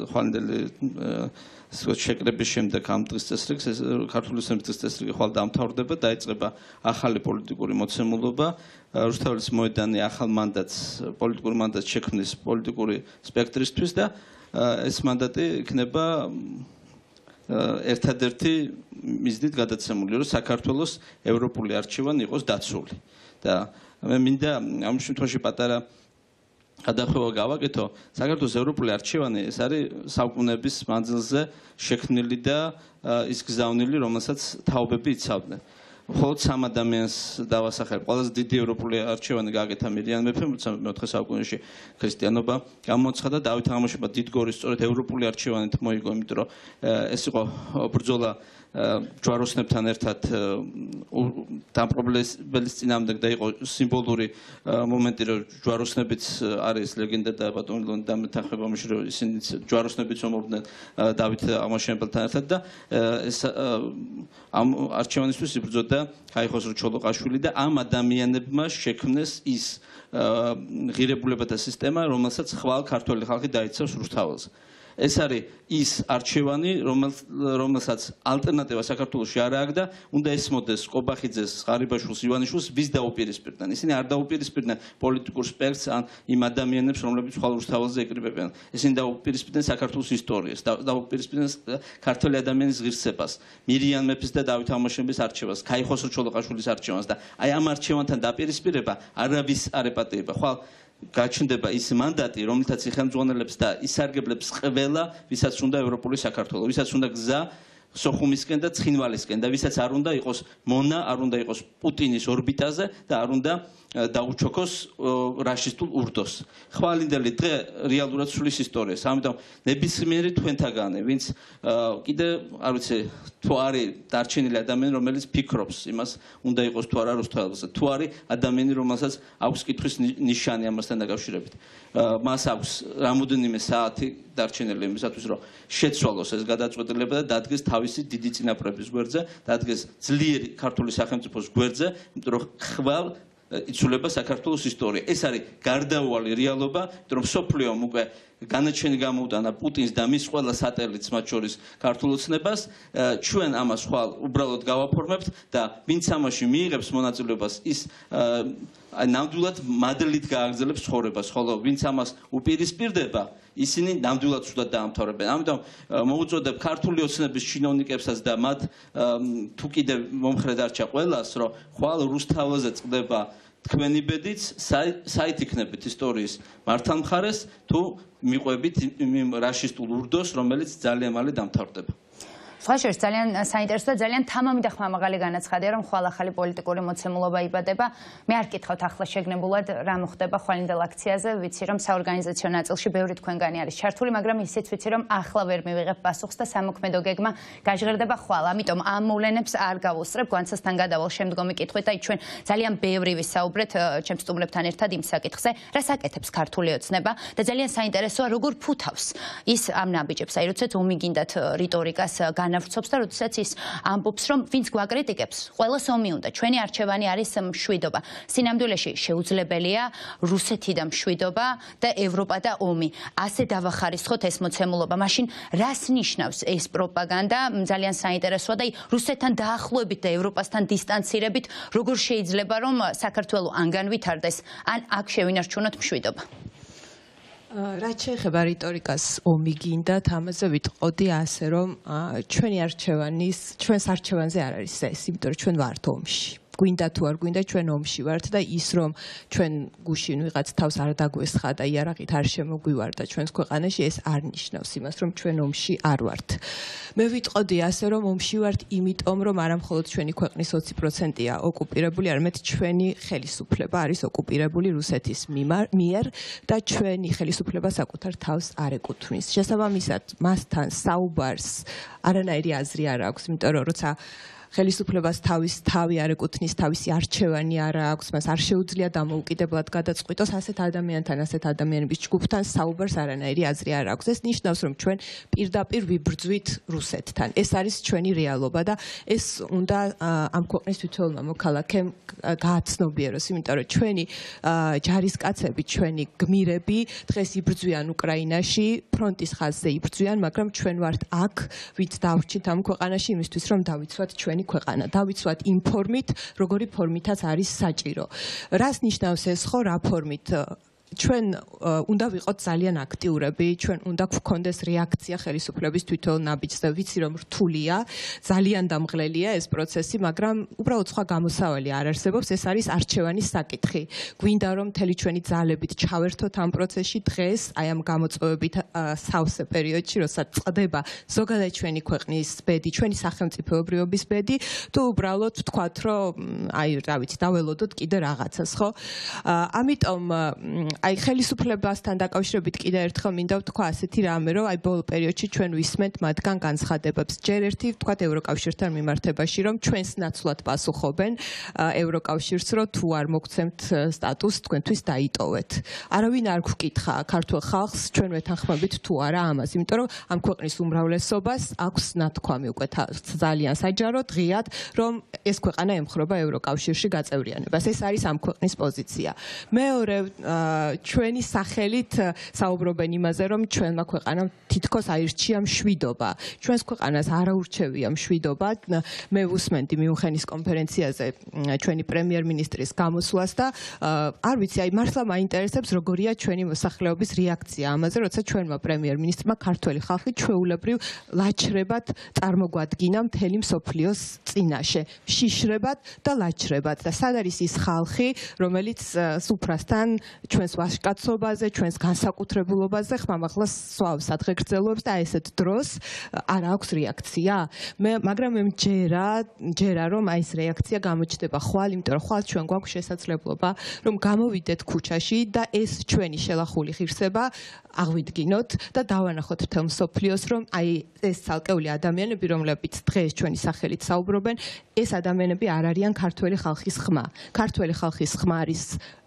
ხვალინდელი შეკრების შემდეგ ამ დღის წესრიგს ეს ქართული ოცნების დღის წესრიგი ხვალ დამთავრდება დაიწყება ახალი პოლიტიკური მოცემულობა რუსთაველის მოედანი ახალ მანდატს პოლიტიკურ მანდატს შექმნის პოლიტიკური სპექტრისთვის და ეს მანდატი იქნება ერთადერთი მიზნით გადაცემული რომ საქართველოს ევროპული არჩევანი იყოს დაცული და მე მინდა ამ შემთხვევაში პატარა გადახვევა გავაკეთო საქართველოს ევროპული არჩევანი ეს არის საუკუნეების მანძილზე შექმნილი და ის გზავნილი რომელსაც თაობები იცავდნენ მხოლოდ სამ ადამიანს დავასახელებ ყველაზე დიდი ევროპული არჩევანი გააკეთა მირიან მეფემ მე-4 საუკუნეში ქრისტიანობა გამოცხადა დავით აღმაშენებლა დიდგორის სწორედ ევროპული არჩევანით მოიგო იმიტომ რომ ეს იყო ბრძოლა ჯვაროსნებთან ერთად დამპყრობლების წინააღმდეგ და იყო სიმბოლური მომენტი რომ ჯვაროსნებიც არის ლეგენდა და ბატონი დამეთანხმება ამაში რომ ისინი ჯვაროსნებიც ომობდნენ დავით აღმაშენებელთან ერთად და ეს ამ არჩევანისთვის იბრძოდა ქაიხოსრო ჩოლოყაშვილი და ამ ადამიანებმა შექმნეს ის ღირებულებათა სისტემა რომელსაც ხვალ ქართველი ხალხი დაიცავს რუსთაველს ეს არის ის არჩევანი რომელსაც ალტერნატივა საქართველოში არ აქვს და უნდა ესმოდეს ყობახიძეს, ღარიბაშვილს, ივანიშვილს ვის დაუპირისპირდნენ. ისინი არ დაუპირისპირდნენ პოლიტიკურ სპექტრს ან იმ ადამიანებს, რომლებიც ხვალ რუსთაველზე ეკრიბებიან. ისინი დაუპირისპირდნენ საქართველოს ისტორიას, დაუპირისპირდნენ ქართველი ადამიანის ღირსებას, მირიან მეფის და დავით აღმაშენებლის არჩევას, ქაიხოსრო ჩოლოყაშვილის არჩევას და აი ამ არჩევანთან დაპირისპირება არავის არ ეპატეება. ხვალ გაჩნდება ის მანდატი, რომელთაც იხელმძღვანელებს და ისარგებლებს ყველა, ვისაც უნდა ევროპული საქართველო, ვისაც უნდა გზა სოხუმისკენ და ცხინვალისკენ და ვისაც არ უნდა იყოს მონა, არ უნდა იყოს პუტინის ორბიტაზე და არ უნდა დაუჩოქოს რაშისტულ ურდოს. ხვალინდელი დღე რეალურად სulis ისტორიას. ამიტომ ნებისმიერი თქვენთაგანი, ვინც კიდე არ ვიცი, თუ არის დარჩენილი ადამიანი, რომელიც ფიქრობს იმას, უნდა იყოს თუ არა რუსთაველზე, თუ არის ადამიანი, რომელსაც აქვს კითხვის ნიშანი ამასთან დაკავშირებით. მას აქვს რამოდენიმე საათი დარჩენილი იმისათვის, რომ შეცვალოს ეს გადაწყვეტილება და დადგეს თავისი დიდი წინაპრების გვერდზე, დადგეს ძლიერი ქართული სახელმწიფოს გვერდზე, იმიტომ რომ ხვალ იცვლება საქართველოს ისტორია. ეს არის გარდაუვალი რეალობა, იმიტომ რომ სოფლიომ უკვე განაჩენი გამოუტანა პუტინს და მის ყველა სატელიტს, მათ შორის ქართულ ოცნებას. ჩვენ ამას ხვალ უბრალოდ გავაფორმებთ და ვინც ამაში მიიღებს მონაწილეობას, ის ნამდვილად მადლით გააგრძელებს ცხოვრებას, ხოლო ვინც ამას უპირისპირდება, ისინი ნამდვილად ცუდად დაამთავრებენ. ამიტომ მოუწოდებ ქართული ოცნების ჩინოვნიკებსაც და მათ თუ კიდევ მომხრე დარჩა ყველას, რომ ხვალ რუსთაველზე წყდება თქვენი ბედიც, საით იქნებით ისტორიის მართან მხარეს, თუ მიყვებით იმ რაშისტულ ურდოს, რომელიც ძალიან მალე დამთავრდება. სხვა შორის ძალიან საინტერესო და ძალიან თამამი და ხმამაღალი განაცხადია, რომ ხვალ ახალი პოლიტიკური მოცემულობა იბადება. მე არ გითხავთ ახლა შეგნებულად რა მოხდება ხვალინდელ აქციაზე, ვიცი რომ საორგანიზაციო ნაწილში ბევრი თქვენგანი არის ჩართული, მაგრამ ისიც ვიცი რომ ახლა ვერ მივიღებ პასუხს და სამოქმედო გეგმა გაჟღერდება ხვალ. ამიტომ ამ მოვლენებს არ გავუსწრებ, გვანცასთან გადავალ შემდგომი კითხვით და ჩვენ ძალიან ბევრი ვისაუბრეთ ჩემს სტუმრებთან ერთად იმ საკითხზე, რას აკეთებს ქართული ოცნება და ძალიან საინტერესოა როგორ ფუთავს ის ამ ნაბიჯებს, აი როდესაც ომი გინდათ რიტორიკას განავრცობს და როდესაც ის ამბობს, რომ ვინც გვაკრიტიკებს, ყველას ომი უნდა. ჩვენი არჩევანი არის მშვიდობა. სინამდვილეში შეუძლებელია რუსეთი და მშვიდობა და ევროპა და ომი. ასე დავახარისხოთ ეს მოცემულობა. მაშინ რას ნიშნავს ეს პროპაგანდა? ძალიან საინტერესოა და რუსეთთან დაახლოებით და ევროპასთან დისტანცირებით როგორ შეიძლება რომ საქართველო ან განვითარდეს, ან აქ შევინარჩუნოთ მშვიდობა. რაც შეეხება რიტორიკას ომი გინდათ, ამაზე ვიტყოდი ასე, რომ ჩვენს არჩევანზე არ არის ეს, იმიტომ რომ ჩვენ ვართ ომში. გვინდა თუ არ გვინდა ჩვენ ომში ვართ და ის რომ ჩვენ გუშინ ვიღაც თავს არ დაგვესხა და იარაღით არ შემოგვივარდა ჩვენს ქვეყანაში, ეს არ ნიშნავს იმას, რომ ჩვენ ომში არ ვართ. მე ვიტყოდი ასე, რომ ომში ვართ იმიტომ, რომ არა მხოლოდ ჩვენი ქვეყნის 20%-ია ოკუპირებული, არამედ ჩვენი ხელისუფლება არის ოკუპირებული რუსეთის მიერ და ჩვენი ხელისუფლება საკუთარ თავს არ ეკუთვნის. შესაბამისად, მასთან საუბარს არანაირი აზრი არ აქვს, იმიტომ რომ როცა ხელისუფლებას თავის თავი არ ეკუთვნის, თავისი არჩევანი არ აქვს, მას არ შეუძლია დამოუკიდებლად გადაწყვიტოს ასეთ ადამიანთან, ასეთ ადამიანების ჯგუფთან საუბარს არანაირი აზრი არ აქვს. ეს ნიშნავს, რომ ჩვენ პირდაპირ ვიბრძვით რუსეთთან. ეს არის ჩვენი რეალობა და ეს უნდა ამ ქვეყნის თითოეულმა მოქალაქემ გააცნობიეროს, იმიტომ რომ ჩვენი ჯარისკაცები, ჩვენი გმირები დღეს იბრძვიან უკრაინაში, ფრონტის ხაზზე იბრძვიან, მაგრამ ჩვენ ვართ აქ, ვით დავრჩით ამ ქვეყანაში იმისთვის, რომ დავიცვათ ჩვენი ქვეყანა, დავიცვათ იმ ფორმით, როგორი ფორმითაც არის საჭირო. რას ნიშნავს ეს ხო, რა ფორმით? ჩვენ უნდა ვიყოთ ძალიან აქტიურები, ჩვენ უნდა გვქონდეს რეაქცია ხელისუფლების თვითონ ნაბიჯზე. ვიცი რომ რთულია, ძალიან დამღლელია ეს პროცესი, მაგრამ უბრალოდ სხვა გამოსავალი არ არსებობს, ეს არის არჩევანის საკითხი. გვინდა რომ მთელი ჩვენი ძალებით ჩავერთოთ ამ პროცესში დღეს, აი ამ გამოწვევებით სავსე პერიოდში, როცა წყდება ზოგადად ჩვენი ქვეყნის ბედი, ჩვენი სახელმწიფოებრიობის ბედი, თუ უბრალოდ ვთქვათ, რომ აი რა ვიცი, დაველოდოთ კიდე რაღაცას, ხო? ამიტომ აი ხელისუფლებასთან დაკავშირებით კიდე ერთხელ მინდა ვთქვა ასეთი რამე, რომ აი ბოლო პერიოდში ჩვენ ვისმენთ მათგან განცხადებებს. ჯერ ერთი ვთქვათ ევროკავშირთან მიმართებაში, რომ ჩვენს ნაცვლად პასუხობენ ევროკავშირს, რომ თუ არ მოგცემთ სტატუსს, თქვენთვის დაიტოვეთ. არავინ არ გვკითხა ქართულ ხალხს ჩვენ ვეთანხმებით თუ არა ამას, იმიტომ რომ ამ ქვეყნის უმრავლესობას აქვს ნათქვამი უკვე ძალიან საჯარო დღიად, რომ ეს ქვეყანა ემხრობა ევროკავშირში გაწევრიანებას. ეს არის ამ ქვეყნის პოზიცია. მეორე ჩვენი სახელით საუბრობენ იმაზე, რომ ჩვენმა ქვეყანამ თითქოს აირჩია მშვიდობა. ჩვენს ქვეყანას არ აურჩევია მშვიდობა. მე ვუსმენდი მიუნხენის კონფერენციაზე ჩვენი პრემიერ-მინისტრის გამოსვლას და არ ვიცი, აი მართლა მაინტერესებს როგორია ჩვენი მოსახლეობის რეაქცია ამაზე, როცა ჩვენმა პრემიერ-მინისტრმა ქართველი ხალხი ჩვეულებრივ ლაჩრებად წარმოგვადგინა მთელი მსოფლიოს წინაშე. შიშრებად და ლაჩრებად. და სად არის ის ხალხი, რომელიც სუფრასთან ჩვენს ვაჟკაცობაზე, ჩვენს განსაკუთრებულობაზე ხმამაღლა სვავს ადღეგრძელოებს და ესეთ დროს არ აქვს რეაქცია. მაგრამ მე მჯერა რომ აი ეს რეაქცია გამოჩნდება ხვალ, იმიტომ რომ ხვალ ჩვენ გვაქვს შესაძლებლობა რომ გამოვიდეთ ქუჩაში და ეს ჩვენი შელახული ღირსება აღვიდგინოთ და დავანახოთ მთელ მსოფლიოს, რომ აი ეს ცალკეული ადამიანები, რომლებიც დღეს ჩვენი სახელით საუბრობენ, ეს ადამიანები არ არიან ქართველი ხალხის ხმა. ქართველი ხალხის ხმა არის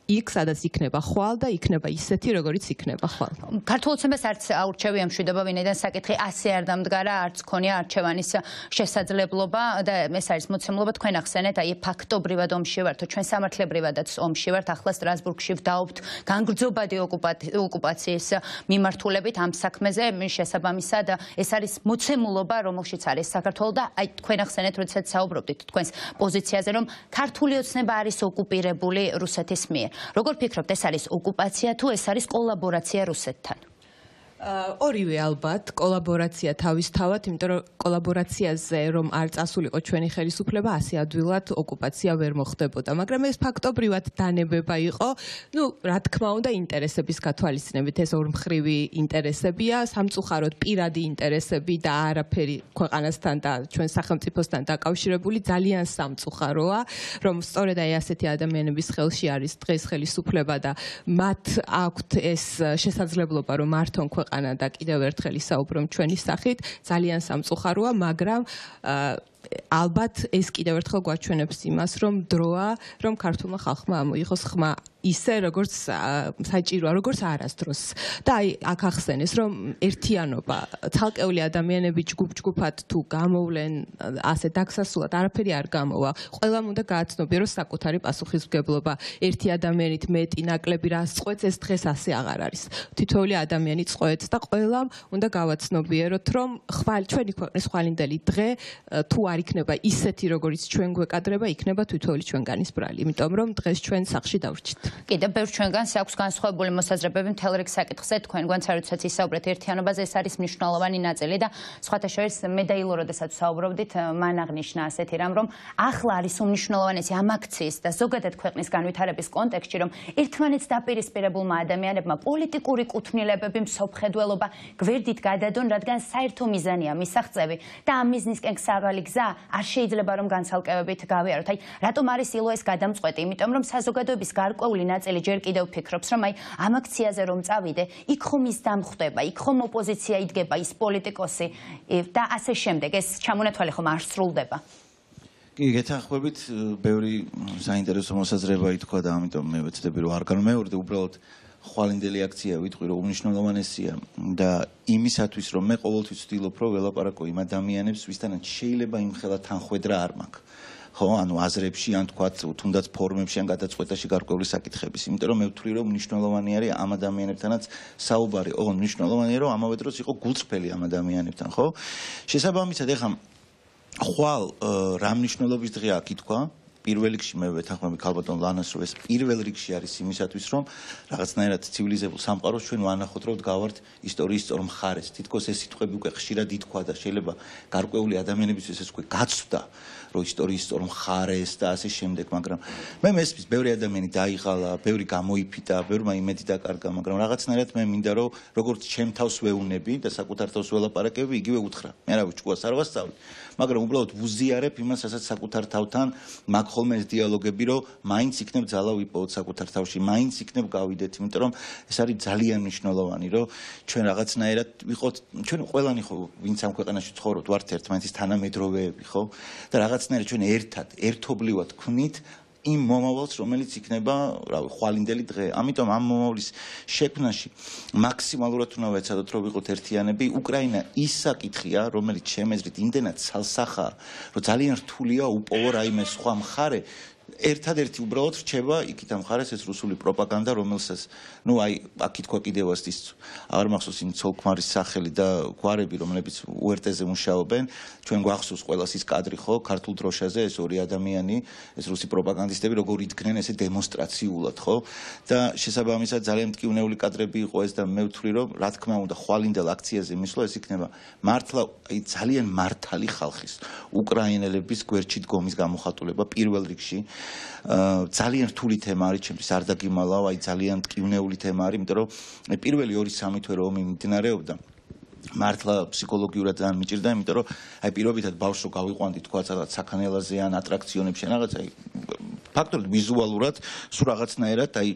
იქ, სადაც იქნება ხვალ და იქნება ისეთი, როგორიც იქნება ხვალ. ქართულ ოცნებას არც აურჩევია მშვიდობა, ვინაიდან საკითხი ასე არ დამდგარა, არც ქონია არჩევანის შესაძლებლობა და ეს არის მოცემულობა. თქვენ ახსენეთ, აი ფაქტობრივად ომში ვართ, ჩვენ სამართლებრივადაც ომში ვართ, ახლა სტრასბურგში ვდაობთ განგრძობადი ოკუპაციის მიმართულებით ამ საქმეზე. შესაბამისად, ეს არის მოცემულობა, რომელშიც არის საქართველო და აი თქვენ ახსენეთ, როდესაც საუბრობდით თქვენს პოზიციაზე, რომ ქართული ოცნება არის ოკუპირებული რუსეთის მიერ. როგორ ფიქრობთ, ეს არის ოკუპაცია თუ ეს არის კოლაბორაცია რუსეთთან? ორივე ალბათ კოლაბორაცია თავისთავად, იმიტომ რომ კოლაბორაციაზე რომ არ წასულიყო ჩვენი ხელისუფლება, ასე ადვილად ოკუპაცია ვერ მოხდებოდა, მაგრამ ეს ფაქტობრივად დანებება იყო, რა თქმა უნდა, ინტერესების გათვალისწინებით, ეს ორმხრივი ინტერესებია, სამწუხაროდ პირადი ინტერესები და არაფერი ქვეყანასთან და ჩვენ სახელმწიფოსთან დაკავშირებული ძალიან სამწუხაროა, რომ სწორედ აი ასეთი ადამიანების ხელში არის დღეს ხელისუფლება და მათ აქვთ ეს შესაძლებლობა რომ მართონ ქვეყანა და კიდევ ერთხელ ისაუბრომ ჩვენი სახით, ძალიან სამწუხაროა, მაგრამ ალბათ ეს კიდევ ერთხელ გვაჩვენებს იმას, რომ დროა, რომ ქართულმა ხალხმა ამოიღოს ხმა ისე როგორც საჭიროა, როგორც არასდროს. და აი აქ ახსენეს, რომ ერთიანობა, ცალკეული ადამიანები ჯგუფ-ჯგუფად თუ გამოვლენ ასე დაგსასულად, არაფერი არ გამოვა. ყველამ უნდა გააცნობიე, რომ საკუთარი პასუხისმგებლობა ერთი ადამიანით მეტი ნაკლები რას წყვეტს, ეს დღეს ასე აღარ არის. თითოეული ადამიანი წყვეტს და ყველამ უნდა გავაცნობიეროთ, რომ ჩვენი ქვეყნის ხვალინდელი დღე თუ არ იქნება ისეთი, როგორც ჩვენ გვეკადრება, იქნება თითოეული ჩვენგანის ბრალი. იმიტომ რომ დღეს ჩვენ სახლში დავრჩით. კიდევ ბევრ ჩვენგანს აქვს განსხვავებული მოსაზრებები მთელ რიგ საკითხზე, თქვენგან საერთოდ ისაუბრეთ ერთიანობაზე, ეს არის მნიშვნელოვანი ნაწილი და სხვათა შორის მე და ილო როდესაც საუბრობდით, მან აღნიშნა ასეთი რამ, რომ ახლა არის უმნიშვნელოვანესი ამ აქციის და ზოგადად ქვეყნის განვითარების კონტექსტში, რომ ერთმანეთს დაპირისპირებულმა ადამიანებმა პოლიტიკური კუთვნილებები, მსოფლმხედველობა გვერდით გადადონ, რადგან საერთო მიზანია მისაღწევი და ამ მიზნისკენ გსავალი გზა არ შეიძლება რომ განცალკევებით გავიაროთ. აი, რატომ არის ილო ეს გადამწყვეტი? იმიტომ რომ საზოგადოების გარკვეული ნაწილი ჯერ კიდევ ფიქრობს, რომ აი ამ აქციაზე რომ წავიდე, იქ ხომ ის დამხვდება, იქ ხომ ოპოზიცია იდგება, ის პოლიტიკოსი და ასე შემდეგ. ეს ჩამონათვალი ხომ არ სრულდება. კი, გეთანხმებით, ბევრი საინტერესო მოსაზრება ითქვა და ამიტომ მე ვეცდები რომ არ განმეორდე, უბრალოდ ხვალინდელი აქცია ვიტყვი რომ უმნიშვნელოვანესია და იმისათვის რომ მე ყოველთვის ვცდილობ რომ ველაპარაკო იმ ადამიანებს, ვისთანაც შეიძლება იმხელა თანხვედრა არ მაქვს. ხო, ანუ აზრებში, ან თქვათ, თუნდაც ფორმებში, ან გადაწყვეტაში გარკვეული საკითხების. იმიტომ რომ მე ვთვლი რომ მნიშვნელოვანი არის ამ ადამიანებთანაც საუბარი. ოღონდ მნიშვნელოვანია რომ ამავე დროს იყო გულწრფელი ამ ადამიანებთან, ხო? შესაბამისად, ეხლა ხვალ რა მნიშვნელობის დღე აქ ითქვა? პირველ რიგში მე ვეთანხმები ქალბატონ ლანას, რომ ეს პირველ რიგში არის იმისათვის, რომ რაღაცნაირად ცივილიზებულ სამყაროს ჩვენ ვანახოთ, რომ გავართ ისტორიის სწორ მხარეს. თითქოს ეს სიტყვები უკვე ხშირად ითქვა და შეიძლება გარკვეული ადამიანებისთვის ეს უკვე გაცვდა, რომ ისტორიის სწორ მხარეს და ასე შემდეგ, მაგრამ მე მესმის, ბევრი ადამიანი დაიღალა, ბევრი გამოიფიტა, ბევრმა იმედი დაკარგა, მაგრამ რაღაცნაირად მე მინდა, რომ როგორც ჩემ თავს ვეუნები და საკუთარ თავს ველაპარაკები, იგივე უთხრა. მე რა ვჭკუას არ ვასწავლი, მაგრამ უბრალოდ ვუზიარებ იმას, რასაც საკუთარ თავთან მაგ ხოლმე ეს დიალოგები, რომ მაინც იქნებ ძალა ვიპოვოთ საკუთარ თავში, მაინც იქნებ გავიდეთ, იმიტომ რომ ეს არის ძალიან მნიშვნელოვანი, რომ ჩვენ რაღაცნაირად ვიყოთ, ჩვენ ყველანი ხო, ვინც ამ ქვეყანაში ცხოვრობთ, ვართ ერთმანეთის თანამედროვეები, ხო? და რაღაცნაირად ჩვენ ერთობლივად ვქმნით იმ მომავალს, რომელიც იქნება, რავი, ხვალინდელი დღე. ამიტომ ამ მომავლის შექმნაში მაქსიმალურად უნდა ვეცადოთ, რომ ვიყოთ ერთიანები. უკრაინა ის საკითხია, რომელიც შემეძრით იმდენად ცალსახაა, რომ ძალიან რთულია უპოვო რაიმე სხვა მხარე. ერთადერთი უბრალოდ რჩება იქით ამ მხარეს ეს რუსული პროპაგანდა, რომელსაც, აი, აქ ითქვა კიდევ ის აღარ მახსოვს იმ ცოლ-ქმარის სახელი და გვარები, რომლებიც უერტეზე მუშაობენ, ჩვენ გვახსოვს ყველას ის კადრი, ხო, ქართულ დროშაზე ეს ორი ადამიანი, ეს რუსი პროპაგანდისტები, როგორ იდგნენ ესე დემონსტრაციულად, ხო? და შესაბამისად ძალიან მტკივნეული კადრები იყო ეს და მე ვთვლი, რომ რა თქმა უნდა, ხვალინდელ აქციაზე მისვლა ეს იქნება მართლა აი ძალიან მართალი ხალხის, უკრაინელების გვერდში დგომის გამოხატულება პირველ რიგში. ძალიან რთული თემა არის ჩემთვის, არ დაგიმალავ, აი ძალიან მტკივნეული თემა არის, იმიტომ რომ პირველი 2-3 თვე რომ მიმდინარეობდა მართლა ფსიქოლოგიურად ძალიან მიჭირდა, იმიტომ რომ აი პირობითად ბავშვო გავიყვანდი თქვა რაღაც საქანელაზე ან ატრაქციონებში ან რაღაც აი ფაქტობრივად ვიზუალურად სულ რაღაცნაირად აი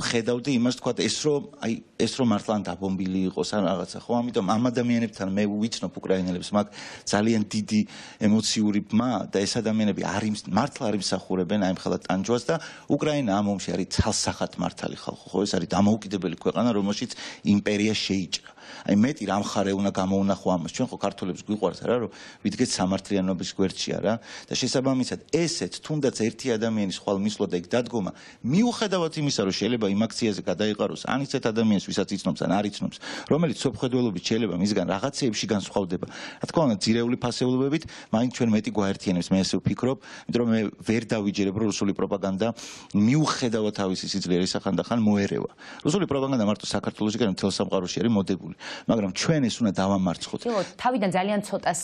ხედავდი იმას თქვა ეს რომ მართლა ან დაბომბილი იყოს ან რაღაცა ხო, ამიტომ ამ ადამიანებთან მე ვიცნობ უკრაინელებს, მაგ ძალიან დიდი ემოციური ბმა და ეს ადამიანები მართლა არ იმსახურებენ აი მხოლოდ ტანჯვას და უკრაინა ამ ომში არის ცალსახად მართალი ხალხი, ხო, ეს არის დამოუკიდებელი ქვეყანა, რომელშიც იმპერია შეიჭრა. აი მეტი რამ ხარე უნდა გამოუნახო ამას. ჩვენ ხო ქართველებს გვიყვარს არა რომ ვიდგეთ სამართლიანობის გვერდში არა და შესაბამისად ესეც თუნდაც ერთი ადამიანის ხვალ მისვლა და იქ დადგომა მიუხედავად იმისა რომ შეიძლება იმ აქციაზე გადაიყაროს ან ისეთ ადამიანს ვისაც იცნობს ან არ იცნობს რომელიც სოფხედველობით შეიძლება მისგან რაღაცეებში განსხვავდება რა თქმა უნდა ძირეული ფასეულობებით მაინც ჩვენ მეტი გვაერთიანებს მე ესე ვფიქრობ იმიტომ რომ მე ვერ დავიჯერებ რომ რუსული პროპაგანდა მიუხედავად თავისი სიძლიერის ხანდახან მოერევა რუსული პროპაგანდა მარტო საქართველოში კი არა მთელ სამყაროში არის მოდებული მაგრამ ჩვენ ეს უნდა დავამარცხოთ თავიდან ძალიან ცოტას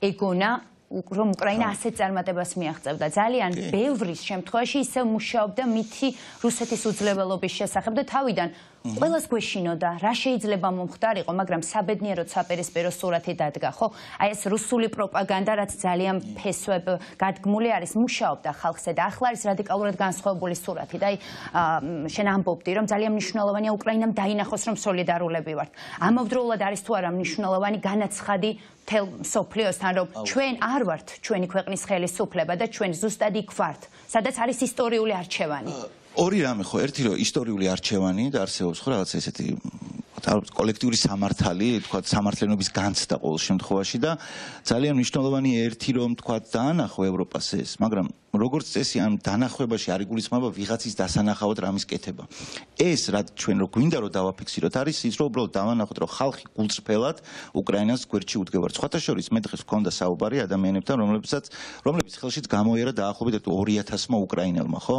ეგონა რომ უკრაინა ასეთ წარმატებას მიაღწევდა ძალიან ბევრის შემთხვევაში ისე მუშაობდა მითი რუსეთის უძლეველობის შესახებ და თავიდან ყველას გვეშინოდა რა შეიძლება მომხდარიყო მაგრამ საბედნიეროდ საპირისპირო სურათი დადგა ხო აი ეს რუსული პროპაგანდა რაც ძალიან ფესვებ გადგმული არის მუშაობდა ხალხზე და ახლა არის რადიკალურად განსხვავებული სურათი და აი შენ ამბობდი რომ ძალიან მნიშვნელოვანია უკრაინამ დაინახოს რომ სოლიდარულები ვართ ამავდროულად არის თუ არა მნიშვნელოვანი განაცხადი თელ სოფლიოსთან რომ ჩვენ არ ვართ ჩვენი ქვეყნის ხელისუფლება და ჩვენ ზუსტად იქ ვართ სადაც არის ისტორიული არჩევანი ორი რამე ხო ერთი რომ ისტორიული არჩევანი და არსებობს ხო რაღაც ესეთი კოლექტიური სამართალი თქვა სამართლიანობის განცდა ყოველ შემთხვევაში და ძალიან მნიშვნელოვანი ერთი რომ თქვა დაანახო ევროპას ეს მაგრამ როგორც წესი ამ დანახვებაში არ იგულისხმება ვიღაცის დასანახავად რამის კეთება ეს რაც ჩვენ რო გვინდა რომ დავაფიქსიროთ არის ის რომ უბრალოდ დავანახოთ რომ ხალხი გულწრფელად უკრაინას გვერდში უდგებარ სხვათა შორის მე დღეს გქონდა საუბარი ადამიანებთან რომლებიც ხელშიც გამოიერა დაახლოებით 2000-მა უკრაინელმა ხო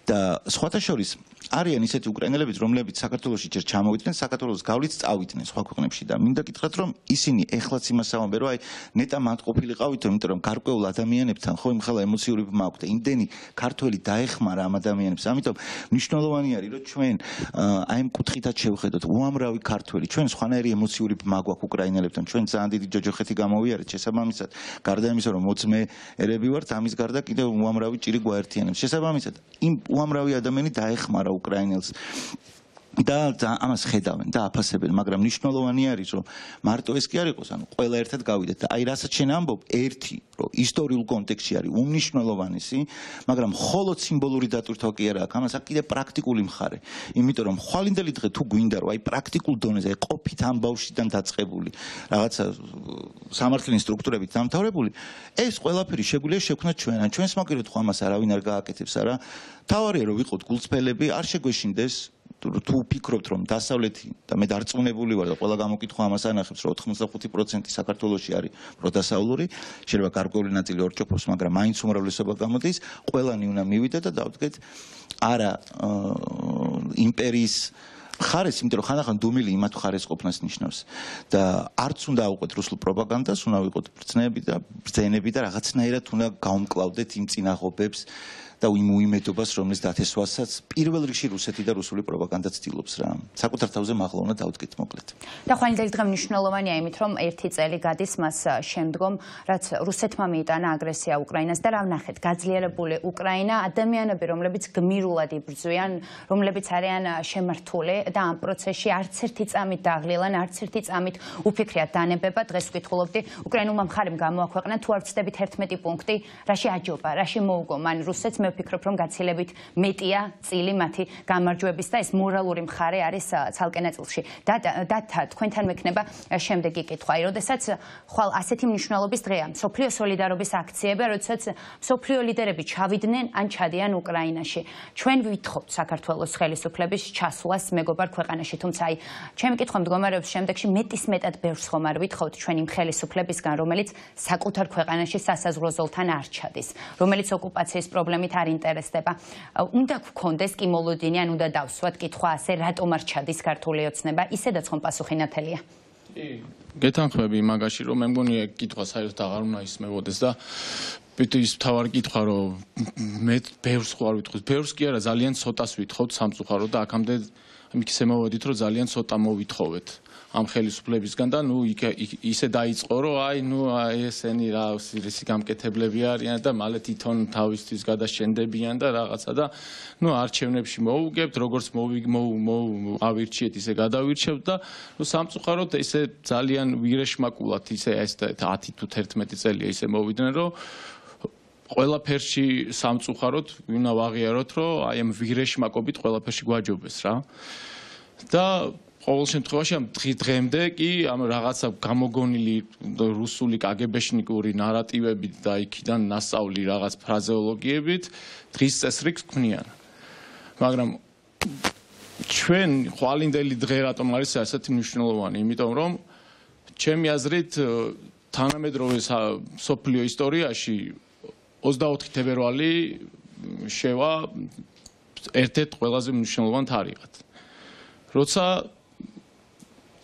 და სხვათა შორის არიან ისეთი უკრაინელებიც რომლებიც საქართველოში ჯერ ჩამოვიდნენ საქართველოს გავლით წავიდნენ სხვა ქვეყნებში და მინდა გითხრათ რომ ისინი ეხლაც იმას ამბობენ რომ აი ნეტა მარტყოფილიყავითო იმიტომ რომ გარკვეულ ადამიანებთან ხო იმხელა ემოციური აქვს და იმდენი ქართველი დაეხმარა ამ ადამიანებს ამიტომ მნიშვნელოვანი არის რომ ჩვენ აი ამ კუთხითაც შევხედოთ უამრავი ქართველი ჩვენ სხვანაირი ემოციური ბმა გვაქვს უკრაინელებთან ჩვენ ძალიან დიდი ჯოჯოხეთი გამოვიარეთ შესაბამისად გარდა იმისა რომ მოწმეერები ვართ ამის გარდა კიდევ უამრავი ჭირი გვაერთიანებს შესაბამისად იმ უამრავი ადამიანი დაეხმარა უკრაინელს და ამას ხედავენ და აფასებენ მაგრამ მნიშვნელოვანი არის რომ მარტო ეს კი არ იყოს ანუ ყველა ერთად გავიდეთ და აი რასაც შენ ამბობ ერთი რომ ისტორიულ კონტექსტში არის უმნიშვნელოვანესი მაგრამ მხოლოდ სიმბოლური დატვირთვა კი არა აქვს ამას აქვს კიდე პრაქტიკული მხარე იმიტომ რომ ხვალინდელი დღე თუ გვინდა რომ აი პრაქტიკულ დონეზე აი ყოფით ამ ბავშვიდან დაწყებული რაღაცა სამართლიანი სტრუქტურებით დამთავრებული ეს ყველაფერი შეგვიძლია შევქნათ ჩვენ ან ჩვენს მოკიროთ ხო ამას არავინ არ გააკეთებს არა თავარია რომ ვიყოთ გულწრფელები არ შეგვეშინდეს თუ ფიქრობთ რომ დასავლეთი და მე დარწმუნებული ვარ და ყველა გამოკითხვა ამას ანახებს რომ 85% საქართველოში არის პროდასავლური შეიძლება გარკვეული ნაწილი ორჭოფობს მაგრამ მაინც უმრავლესობა გამოდის ყველანი უნდა მივიდეთ და დავდგეთ არა იმპერიის ხარეს იმიტომ რომ ხანდახან დუმილი იმათ ხარეს ყოფნას ნიშნავს და არც უნდა ავყვეთ რუსულ პროპაგანდას უნდა ვიყოთ ბრძენები და რაღაცნაირად უნდა გავმკლავდეთ იმ წინაღობებს და იმ უიმედობას რომელიც დათესვასაც პირველ რიგში რუსეთი და რუსული პროპაგანდა ცდილობს რა საკუთარ თავზე მაღლა უნდა დავდგეთ მოკლედ და ხვალინდელი დღე მნიშვნელოვანია იმით რომ ერთი წელი გადის მას შემდგომ რაც რუსეთმა მიიტანა აგრესია უკრაინას და რა ვნახეთ გაძლიერებული უკრაინა ადამიანები რომლებიც გმირულად იბრძვიან რომლებიც არიან შემართული და ამ პროცესში არც ერთი წამით დაღლილან არც ერთი წამით უფიქრიათ დანებება დღეს ვკითხულობდი უკრაინულმა მხარემ გამოაქვეყნა თუ არ ვცდებით 11 პუნქტი რაში აჯობა რაში მოუგო მან რუსეთს მე ვფიქრობ რომ გაცილებით მეტია წილი მათი გამარჯვების და ეს მორალური მხარე არის ცალკე ნაწილში და თქვენთან მექნება შემდეგი კითხვა აი როდესაც ხვალ ასეთი მნიშვნელობის დღეა სოფლიო სოლიდარობის აქციები როდესაც სოფლიო ლიდერები ჩავიდნენ ან ჩადიან უკრაინაში ჩვენ ვითხოვთ საქართველოს ხელისუფლების ჩასვლას მეგობარ ქვეყანაში თუმცა აი ჩემი კითხვა მდგომარეობს შემდეგში მეტისმეტად ბევრს ხომ არ ვითხოვთ ჩვენი ხელისუფლებისგან რომელიც საკუთარ ქვეყანაში სასაზღვრო ზოლთან არ ჩადის რომელიც ოკუპაციის პრობლემით არ ინტერესდება. უნდა გქონდეს კი მოლოდინი, ან უნდა დავსვათ კითხვა ასე, რატომ არ ჩადის ქართული ოცნება, ისედაც ხომ პასუხი ნათელია. გეთანხმები მაგაში, რომ მე მგონი კითხვა საერთოდ აღარ უნდა ისმევოდეს და ის თავარი კითხვა, რომ მე ბევრს ხო არ ვითხოვთ, ბევრს კი არა, ძალიან ცოტას ვითხოვთ სამწუხაროდ და აქამდე ისე მოვედით, რომ ძალიან ცოტა მოვითხოვეთ. ამ ხელისუფლებისგან და ნუ ისე დაიწყო რომ აი ესენი რა სირისი გამკეთებლები არიან და მალე თვითონ თავისთვის გადაშენდებიან და რაღაცა და ნუ არჩევნებში მოუგებთ როგორც ავირჩიეთ ისე გადავირჩევთ და ნუ სამწუხაროდ ისე ძალიან ვირეშმაკულად ისე ეს 10 თუ 11 წელია ისე მოვიდნენ რომ ყველაფერში სამწუხაროდ უნდა ვაღიაროთ რომ აი ამ ვირეშმაკობით ყველაფერში გვაჯობეს რა და ყოველ შემთხვევაში ამ დღემდე კი ამ რაღაცა გამოგონილი რუსული კაგებეშნიკური ნარატივებით და იქიდან ნასწავლი რაღაც ფრაზეოლოგიებით დღის წესრიგს ქმნიან. მაგრამ ჩვენ ხვალინდელი დღე რატომ არის ასეთი მნიშვნელოვანი? იმიტომ რომ ჩემი აზრით თანამედროვე სოფლიო ისტორიაში 24 თებერვალი შევა ერთ-ერთ ყველაზე მნიშვნელოვან თარიღად. როცა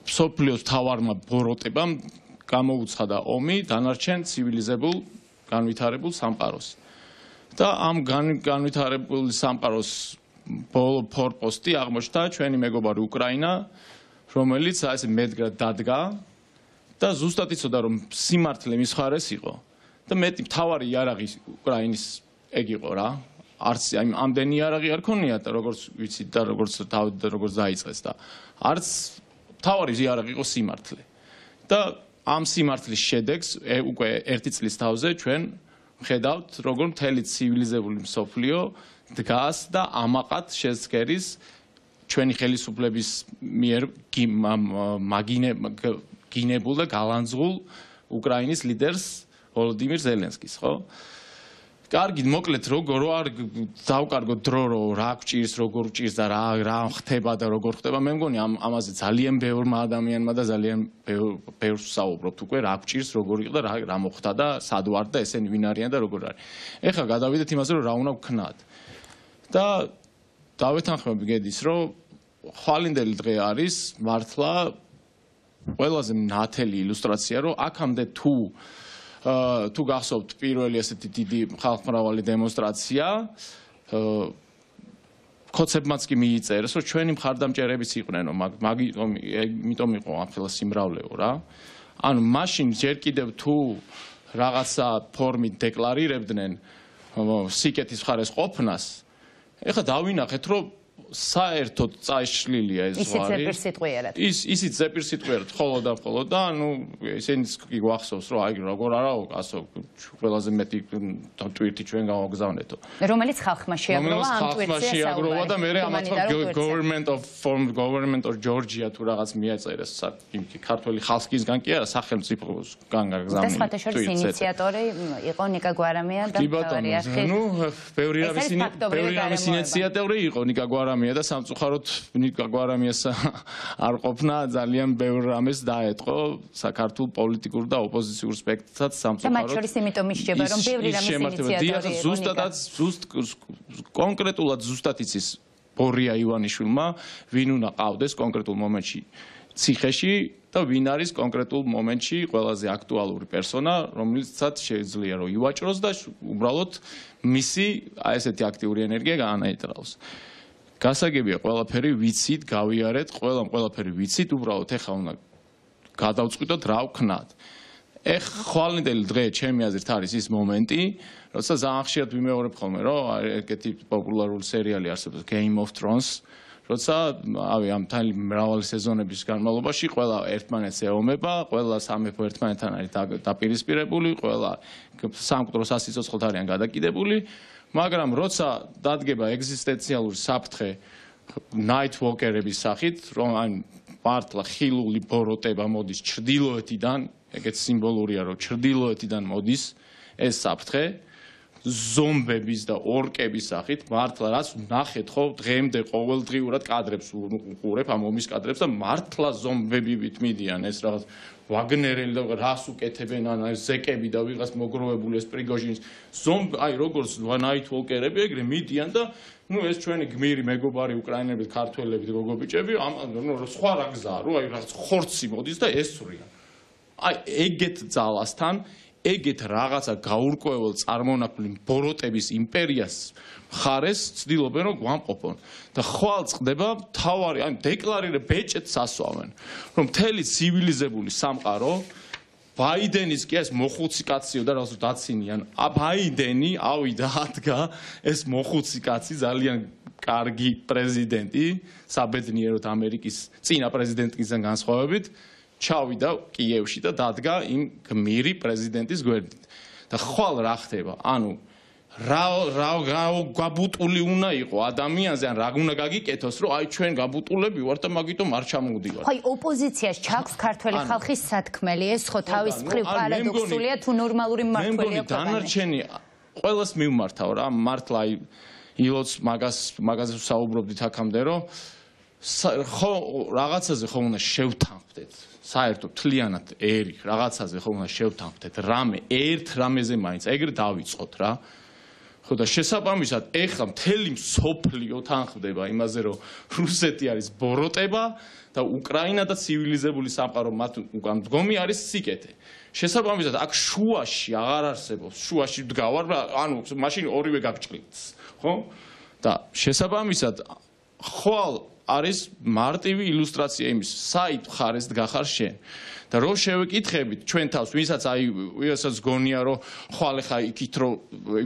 სოფლიოს თავარმა ბოროტებამ გამოუცხადა ომი დანარჩენ ცივილიზებულ განვითარებულ სამყაროს. და ამ განვითარებულ სამყაროს ბოლო ფორპოსტი აღმოჩნდა ჩვენი მეგობარი უკრაინა, რომელიც ასე მედგრად დადგა და ზუსტად იცოდა რომ სიმართლე მის მხარეს იყო. და მეტი მთავარი იარაღი უკრაინის ეგ იყო რა. არც ამდენი იარაღი არ ქონიათ როგორც ვიცით და როგორც დაიწყეს და არც მთავარი იარაღი იყო სიმართლე. და ამ სიმართლის შედეგს უკვე ერთი წლის თავზე ჩვენ ხედავთ როგორ მთელი ცივილიზებული მსოფლიო დგას და ამაყად შესწერის ჩვენი ხელისუფლების მიერ გინებულ და გალანძღულ უკრაინის ლიდერს ვოლოდიმირ ზელენსკის, ხო? კარგი, მოკლედ როგორ არ დავკარგოთ დრო რომ რა გჭირს, როგორ გჭირს და რა ხდება და როგორ ხდება, მე მგონი ამაზე ძალიან ბევრმა ადამიანმა და ძალიან ბევრს საუბრობთ უკვე რა გჭირს, როგორ იყო და რა მოხდა და სად ვართ და ესენი ვინ არიან და როგორ არის. ეხლა გადავიდეთ იმაზე რომ რა უნდა ვქნათ. და დავეთანხმები გედის რომ ხვალინდელი დღე არის მართლა ყველაზე ნათელი ილუსტრაცია რომ აქამდე თუ გახსოვთ პირველი ესეთი დიდი ხალხმრავალი დემონსტრაცია კოცებმაც კი მიიწერეს რომ ჩვენი მხარდამჭერებიც იყვნენ რომ იმიტომ იყო ამხელა სიმრავლეო რა ანუ მაშინ ჯერ კიდევ თუ რაღაცა ფორმით დეკლარირებდნენ სიკეთის მხარეს ყოფნას ეხლა დავინახეთ რომ საერთოდ წაშლილია ეს ზღვარი. ისიც ზეპირსიტყვიერად ხოლო და ანუ ესენიც კი გვახსოვს რომ აი როგორ არაო ასო ყველაზე მეტი ტვირთი ჩვენ გავაგზავნეთო. რომელიც ხალხმა შეაგროვა ამ ტვირთზე შეაგროვა და მე ამათმა government of Georgia თუ რაღაც მიაწერეს ქართველი ხალხისგან კი არა სახელმწიფოსგან გაგზავნილი. და სხვათა შორის ინიციატორი იყო ნიკა გვარამია და მთავარი არხი. ნუ ბევრი რამის ინიციატორი იყო ნიკა გვარამია და სამწუხაროდ ნიკა გვარამიას არ ყოფნა ძალიან ბევრ რამეს დაეთყო საქართველოს პოლიტიკურ და ოპოზიციურ სპექტრსაც სამწუხაროდ. და მათ შორის იმიტომ ისჯება რომ ბევრი რამის ინიციატორი კონკრეტულად ზუსტად იცის ბორია ივანიშვილმა ვინ უნდა ყავდეს კონკრეტულ მომენტში ციხეში და ვინ არის კონკრეტულ მომენტში ყველაზე აქტუალური პერსონა რომელიცაც შეიძლება რომ ივაჭროს და უბრალოდ მისი აი ესეთი აქტიური ენერგია გაანაიტრალოს. გასაგებია ყველაფერი ვიცით, გავიარეთ, ყველაფერი ვიცით, უბრალოდ ეხლა უნდა გადავწყვიტოთ რა ვქნათ. ხვალინდელი დღე ჩემი აზრით არის ის მომენტი, როცა ძალიან ხშირად ვიმეორებ ხოლმე, რომ ეგეთი პოპულარული სერიალი არსებობს Game of Thrones, როცა ამ მრავალი სეზონების განმავლობაში ყველა ერთმანეთს ეომება, ყველა სამეფო ერთმანეთთან არის დაპირისპირებული, ყველა სამკვდრო სასიცოცხლოდ არიან გადაკიდებული. მაგრამ როცა დადგება ეგზისტენციალური საფრთხე Night Walker-ების სახით, რომ ან მართლა ხილული ბოროტება მოდის ჩრდილოეთიდან, ეგეც სიმბოლურია, რომ ჩრდილოეთიდან მოდის ეს საფრთხე, ზომბების და ორკების სახით, მართლა რაც ნახეთ ხო, დღემდე ყოველდღიურად კადრებს უყურებ, ამ ომის კადრებს და მართლა ზომბებივით მიდიან ეს რაღაც ვაგნერელი და რას უკეთებენ ან ზეკები და ვიღაც მოგროვებული ეს პრიგოჟინის აი როგორც Night Walker-ები ეგრე მიდიან და ნუ ეს ჩვენი გმირი მეგობარი უკრაინელები ქართველები გოგობიჭები სხვა რა გზაა რომ აი რაღაც ხორცი მოდის და ესვრიან აი ეგეთ ძალასთან ეგეთ რაღაცა გაურკვეველ წარმონაქმნი ბოროტების იმპერიას ხარეს ცდილობენ რომ გვამყოფონ და ხვალ წყდება თავარი ან დეკლარირებ ბეჭედს ასვამენ რომ მთელი ცივილიზებული სამყარო ბაიდენის კი ეს მოხუცი კაციო და რაღაც დაცინიან ბაიდენი ავიდა ადგა ეს მოხუცი კაცი ძალიან კარგი პრეზიდენტი საბედნიეროდ ამერიკის წინა პრეზიდენტისგან განსხვავებით ჩავიდა კიევში და დადგა იმ გმირი პრეზიდენტის გვერდით და ხვალ რა ხდება ანუ რა გაბუტული უნდა იყო ადამიანზე ან რა უნდა გაგიკეთოს რომ აი ჩვენ გაბუტულები ვართ და მაგიტომ არ ჩამოვდივართ. ხო, ოპოზიციას ჩაქვს ქართველი ხალხის სათქმელი, ეს ხო თავის მხრივ პარადოქსულია თუ ნორმალური მმართველია ქვეყანაში. დანარჩენი ყველას მივმართავ რა, მართლა აი ილოც მაგაზე საუბრობდით აქამდე რომ ხო რაღაცაზე ხო უნდა შევთანხმდეთ. საერთოდ თლიანად ერი რაღაცაზე ხო უნდა შევთანხმდეთ. რამე ერთ რამეზე მაინც ეგრე დავიწყოთ რა. ხო და შესაბამისად ეხლა მთელი მსოფლიო თანხმდება იმაზე რომ რუსეთი არის ბოროტება და უკრაინა და ცივილიზებული სამყარო მათ უკან მდგომი არის სიკეთე. შესაბამისად აქ შუაში აღარ არსებობს, შუაში დგავარ, ანუ მაშინ ორივე გაგჭირს, ხო? და შესაბამისად ხვალ არის მარტივი ილუსტრაცია იმის, საით მხარეს დგახარ შენ. და რო შევეკითხებით ჩვენ თავს, ვისაც აი ვისაც გონია რომ ხვალ ხა იქით რომ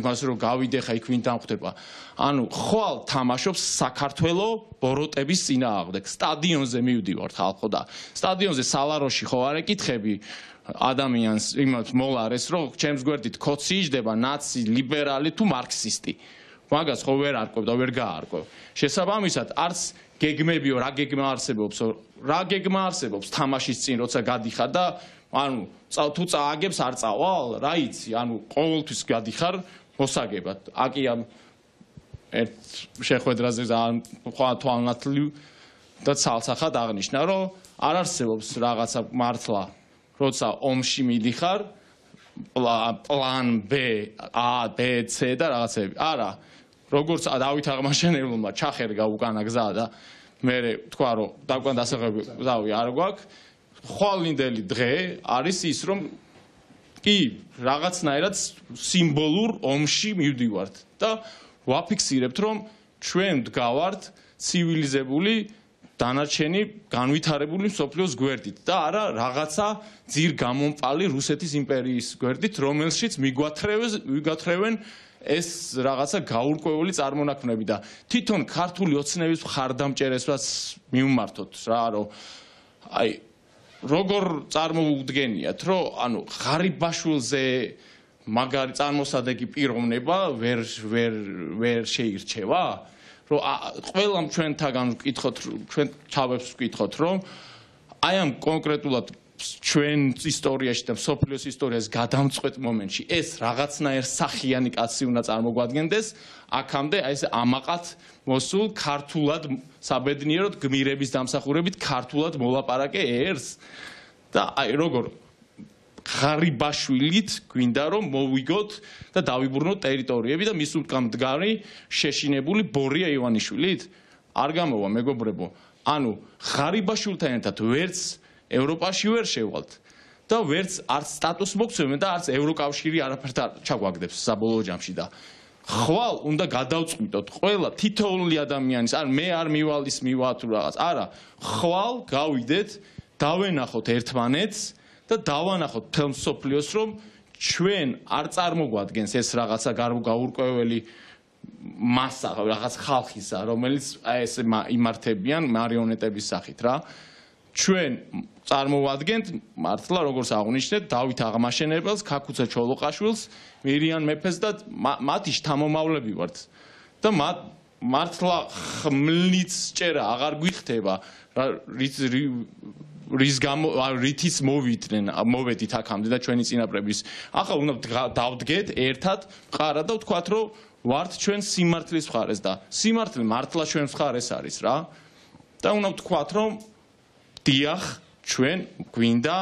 იმას რომ გავიდე ხა იქ ვინ დამხვდება. ანუ ხვალ თამაშობს საქართველო ბოროტების წინააღმდეგ. სტადიონზე მივდივარ ხალხო და სტადიონზე სალაროში ხო არ ეკითხები ადამიანს იმათ მოლარეს რომ ჩემს გვერდით კოცი იჯდება ნაცი, ლიბერალი თუ მარქსისტი. მაგას ხო ვერ არკვევ და ვერ გაარკვევ. შესაბამისად არც გეგმებიო რა გეგმა არსებობს რა გეგმა არსებობს თამაშის წინ როცა გადიხარ და ანუ თუ წააგებს არ წავალ რა იცი ანუ ყოველთვის გადიხარ მოსაგებად აკი ამ ერთ შეხვედრაზე ძალიან თვალნათლივ და ცალსახად აღნიშნა რომ არ არსებობს რაღაცა მართლა როცა ომში მიდიხარ პლან B A B C და რაღაცები არა როგორც დავით აღმაშენებელმა ჩახერგა უკანა გზა და მე თქვა რომ დაგვან დასახელებავი არ გვაქვს ხვალინდელი დღე არის ის რომ კი რაღაცნაირად სიმბოლურ ომში მივდივართ და ვაფიქსირებთ რომ ჩვენ დგავართ ცივილიზებული დანარჩენი განვითარებული მსოფლიოს გვერდით და არა რაღაცა ძირ გამომპალი რუსეთის იმპერიის გვერდით რომელშიც მიგვათრევენ ეს რაღაცა გაურკვეველი წარმონაქმნები და თვითონ ქართული ოცნების მხარდამჭერებსაც მივმართოთ რა რომ აი როგორ წარმოუდგენიათ რომ ანუ ღარიბაშვილზე მაგარი წარმოსადეგი პიროვნება ვერ შეირჩევა რომ ყველამ ჩვენთაგან ვკითხოთ ჩვენ თავებს ვკითხოთ რომ აი ამ კონკრეტულად ჩვენ ისტორიაში და მსოფლიოს ისტორიას გადამწყვეტ მომენტში ეს რაღაცნაირ სახიანი კაცი უნდა წარმოგვადგენდეს აქამდე აი ეს ამაყად მოსულ ქართულად საბედნიეროდ გმირების დამსახურებით ქართულად მოლაპარაკე ერს და აი როგორ ღარიბაშვილით გვინდა რომ მოვიგოთ და დავიბრუნოთ ტერიტორიები და მის უკან მდგარი შეშინებული ბორია ივანიშვილით არ გამოვა მეგობრებო ანუ ღარიბაშვილთან ერთად ვერც ევროპაში ვერ შევალთ და ვერც არც სტატუს მოგცემენ და არც ევროკავშირი არაფერთ არ ჩაგვაგდებს საბოლოო ჯამში და ხვალ უნდა გადავწყვიტოთ ყველა თითოეული ადამიანის არ მე არ მივალის მივა თუ რაღაც არა ხვალ გავიდეთ დავენახოთ ერთმანეთს და დავანახოთ მთელ მსოფლიოს რომ ჩვენ არ წარმოგვადგენს ეს რაღაცა გაურკვეველი მასა რაღაც ხალხისა რომელიც აი ეს იმართებიან მარიონეტების სახით რა ჩვენ წარმოვადგენთ მართლა როგორც აღნიშნეთ დავით აღმაშენებელს, ქაქუცა ჩოლოყაშვილს, მირიან მეფეს და მათი შთამომავლები ვართ. და მართლა ხმლიც ჭერა აღარ გვიხდება რითიც მოვედით აქამდე და ჩვენი წინაპრების. ახლა უნდა დავდგეთ ერთად მყარა და ვთქვათ რომ ვართ ჩვენ სიმართლის მხარეს და სიმართლე მართლა ჩვენს მხარეს არის რა. და უნდა ვთქვათ რომ დიახ ჩვენ გვინდა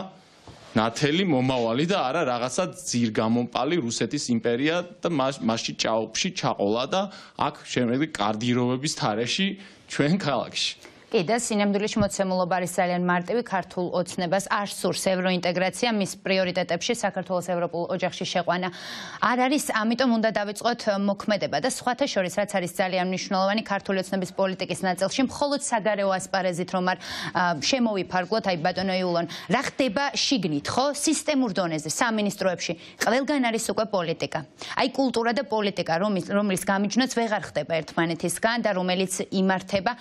ნათელი მომავალი და არა რაღაცა ძირგამომპალი რუსეთის იმპერია და მასში ჭაობში ჩაყოლა და აქ შემდეგი კარდიროვების თარეში ჩვენ ქალაქში კი და სინამდვილეში მოცემულობა არის ძალიან მარტივი ქართულ ოცნებას არ სურს ევროინტეგრაცია მის პრიორიტეტებში საქართველოს ევროპულ ოჯახში შეყვანა არ არის ამიტომ უნდა დავიწყოთ მოქმედება და სხვათა შორის რაც არის ძალიან მნიშვნელოვანი ქართული ოცნების პოლიტიკის ნაწილში მხოლოდ საგარეო ასპარეზით რომ არ შემოვიფარგლოთ აი ბატონო იულონ რა ხდება შიგნით ხო სისტემურ დონეზე სამინისტროებში ყველგან არის უკვე პოლიტიკა აი კულტურა და პოლიტიკა რომლის გამიჯნაც ვეღარ ხდება ერთმანეთისგან და რომელიც იმართება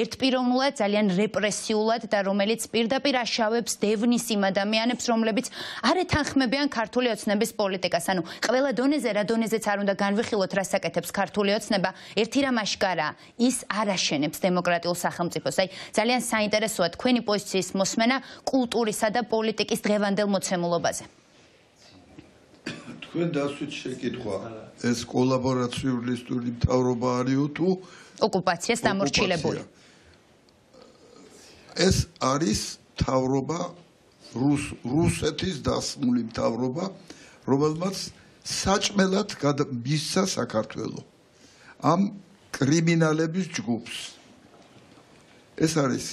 ერთპიროვნულად სისტემატურად, ძალიან რეპრესიულად და რომელიც პირდაპირ აშავებს დევნის იმ ადამიანებს, რომლებიც არ ეთანხმებიან ქართული ოცნების პოლიტიკას. ანუ ყველა დონეზე, რა დონეზეც არ უნდა განვიხილოთ, რას აკეთებს ქართული ოცნება, ერთი რამ აშკარაა, ის არ აშენებს დემოკრატიულ სახელმწიფოს. აი, ძალიან საინტერესოა თქვენი პოზიციის მოსმენა კულტურისა და პოლიტიკის დღევანდელ მოცემულობაზე. თქვენ დასვით შეკითხვა, ეს კოლაბორაციულისტური მთავრობა არისო თუ ოკუპაციას დამორჩილებული. ეს არის მთავრობა რუსეთის დასმული მთავრობა, რომელმაც საჭმელად მისცა საქართველო ამ კრიმინალების ჯგუფს. ეს არის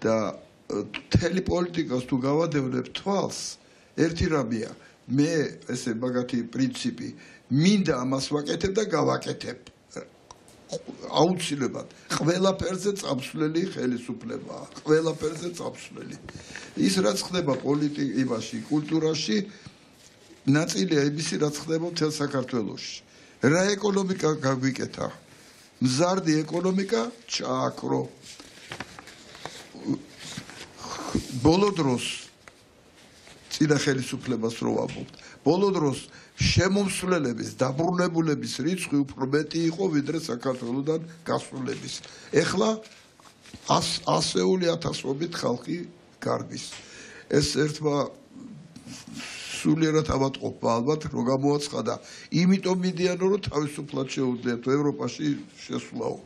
და მთელი პოლიტიკას თუ გავადევნებ თვალს, ერთი რამეა, მე ესე მაგათი პრინციპი, მინდა ამას ვაკეთებ და გავაკეთებ. აუცილებლად ყველაფერზე წამსვლელი ხელისუფლებაა, ყველაფერზე წამსვლელი. ის რაც ხდება პოლიტიკაში, კულტურაში, ნაწილია იმისი, რაც ხდება მთელ საქართველოში. რა ეკონომიკა გაგვიკეთა? მზარდი ეკონომიკა ჩააქრო. ბოლო დროს წინა ხელისუფლებას რო ვამბობთ, ბოლო დროს შემომსვლელების, დაბრუნებულების რიცხვი უფრო მეტი იყო, ვიდრე საქართველოდან გასვლების. ეხლა 100-ული ათასობით ხალხი გარბის. ეს ერთმა სულიერად ავატყობ ალბათ, რომ გამოაცხადა. იმიტომ მიდიან, რომ თავისუფლად შეუძლიათ ევროპაში შესვლაო.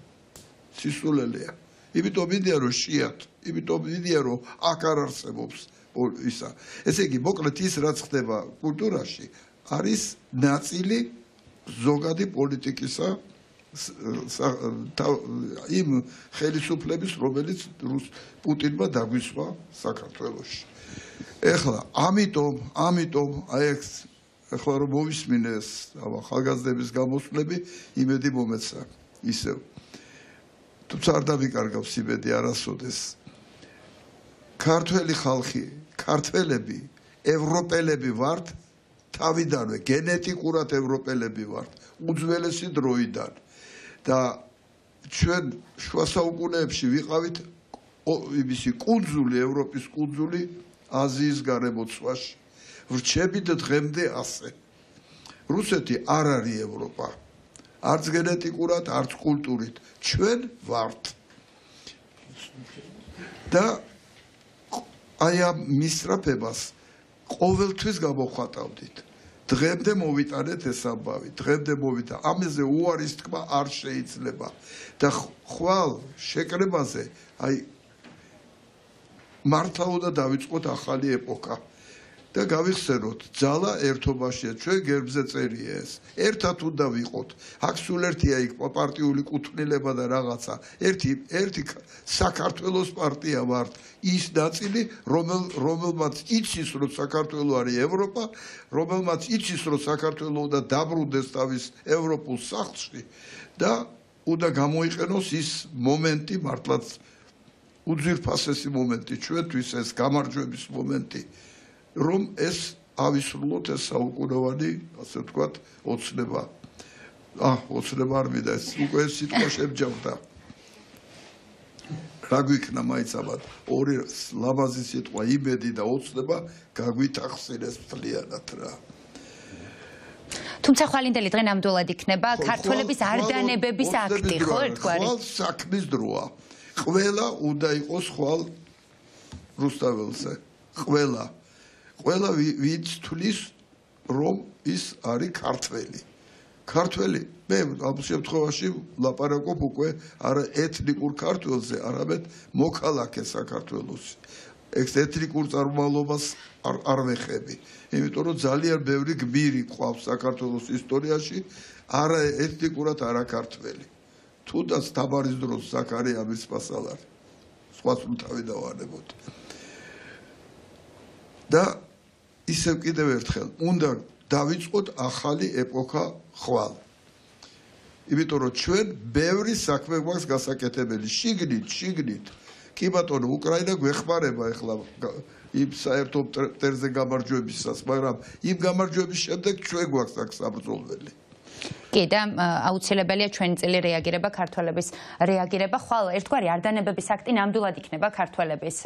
სისულელეა. იმიტომ მიდიან, რომ შეათ, იმიტომ მიდიან, რომ აქ არ არსებობს ისა. ესე იგი, მოკლედ ის რაც ხდება კულტურაში, არის ნაწილი ზოგადი პოლიტიკისა იმ ხელისუფლების, რომელიც პუტინმა დაგვისვა საქართველოში. ეხლა, ამიტომ აი ეს ეხლა რომ მოვისმინეს ახალგაზრდების გამოსვლები, იმედი მომეცა ისევ. თუმცა არ დავიკარგავს იმედი არასოდეს. ქართველი ხალხი, ქართველები, ევროპელები ვართ, თავიდანვე გენეტიკურად ევროპელები ვართ, უძველესი დროიდან. და ჩვენ შუა საუკუნეებში ვიყავით იმისი კუნძული, ევროპის კუნძული აზიის გარემოცვაში. ვრჩებით დღემდე ასე. რუსეთი არ არის ევროპა. არც გენეტიკურად, არც კულტურით. ჩვენ ვართ. და აი ამ მისწრაფებას ყოველთვის გამოხატავდით. დღემდე მოვიტანეთ ეს ამბავი, დღემდე მოვიტა. ამაზე უარის თქმა არ შეიძლება. და ხვალ შეკრებაზე, აი მართლა უნდა დავიწყოთ ახალი ეპოქა. და გავიხსენოთ, ძალა ერთობაშია, ჩვენ გერბზე წერია ეს. ერთად უნდა ვიყოთ. აქ სულ ერთია იქ პარტიული კუთვნილება და რაღაცა. ერთი საქართველოს პარტია ვართ. ის ნაწილი, რომელმაც იცის, რომ საქართველო არის ევროპა, რომელმაც იცის, რომ საქართველო უნდა დაბრუნდეს თავის ევროპულ სახლში და უნდა გამოიყენოს ის მომენტი, მართლაც უძვირფასესი მომენტი ჩვენთვის, ეს გამარჯვების მომენტი. რომ ეს ავისრულოთ ეს საუკუნოვანი, ასე ვთქვათ, ოცნება. ოცნება არ მინდა, ეს უკვე სიტყვა შემჯავდა. რა გვიქნა მაინც ამათ? ორი ლამაზი სიტყვა, იმედი და ოცნება გაგვითხსენეს მთლიანად რა. თუმცა ხვალინდელი დღე ნამდვილად იქნება ქართველების არდანებების აქტი, ხო ერთგვარი? ხვალ საქმის დროა. ყველა უნდა იყოს ხვალ რუსთაველზე. ყველა ვინც თulis რომ ის არის ქართველი. ქართველი, მე ამ შემთხვევაში ლაპარაკობ უკვე არა ეთნიკურ ქართველზე, არამედ მოქალაქე საქართველოს. ეს ეთნიკურ წარმომავლობას არ ვეხები. იმიტომ რომ ძალიან ბევრი გმირი ყავს საქართველოს ისტორიაში, არა ეთნიკურად არა ქართველი. თუნდაც თაბარის დროს ზაქარია მისპასალარი. სხვას თავი დავანებოთ. და ისევ კიდევ ერთხელ, უნდა დავიწყოთ ახალი ეპოქა ხვალ. იმიტომ რომ ჩვენ ბევრი საქმე გვაქვს გასაკეთებელი, შიგნით. კი ბატონო, უკრაინა გვეხმარება ახლა იმ საერთო მტერზე გამარჯვებისას, მაგრამ იმ გამარჯვების შემდეგ ჩვენ გვაქვს აქ საბრძოლველი. კი და აუცილებელია ჩვენი წილი რეაგირება ქართველების რეაგირება ხვალ ერთგვარი არდანებების აქტი ნამდვილად იქნება ქართველების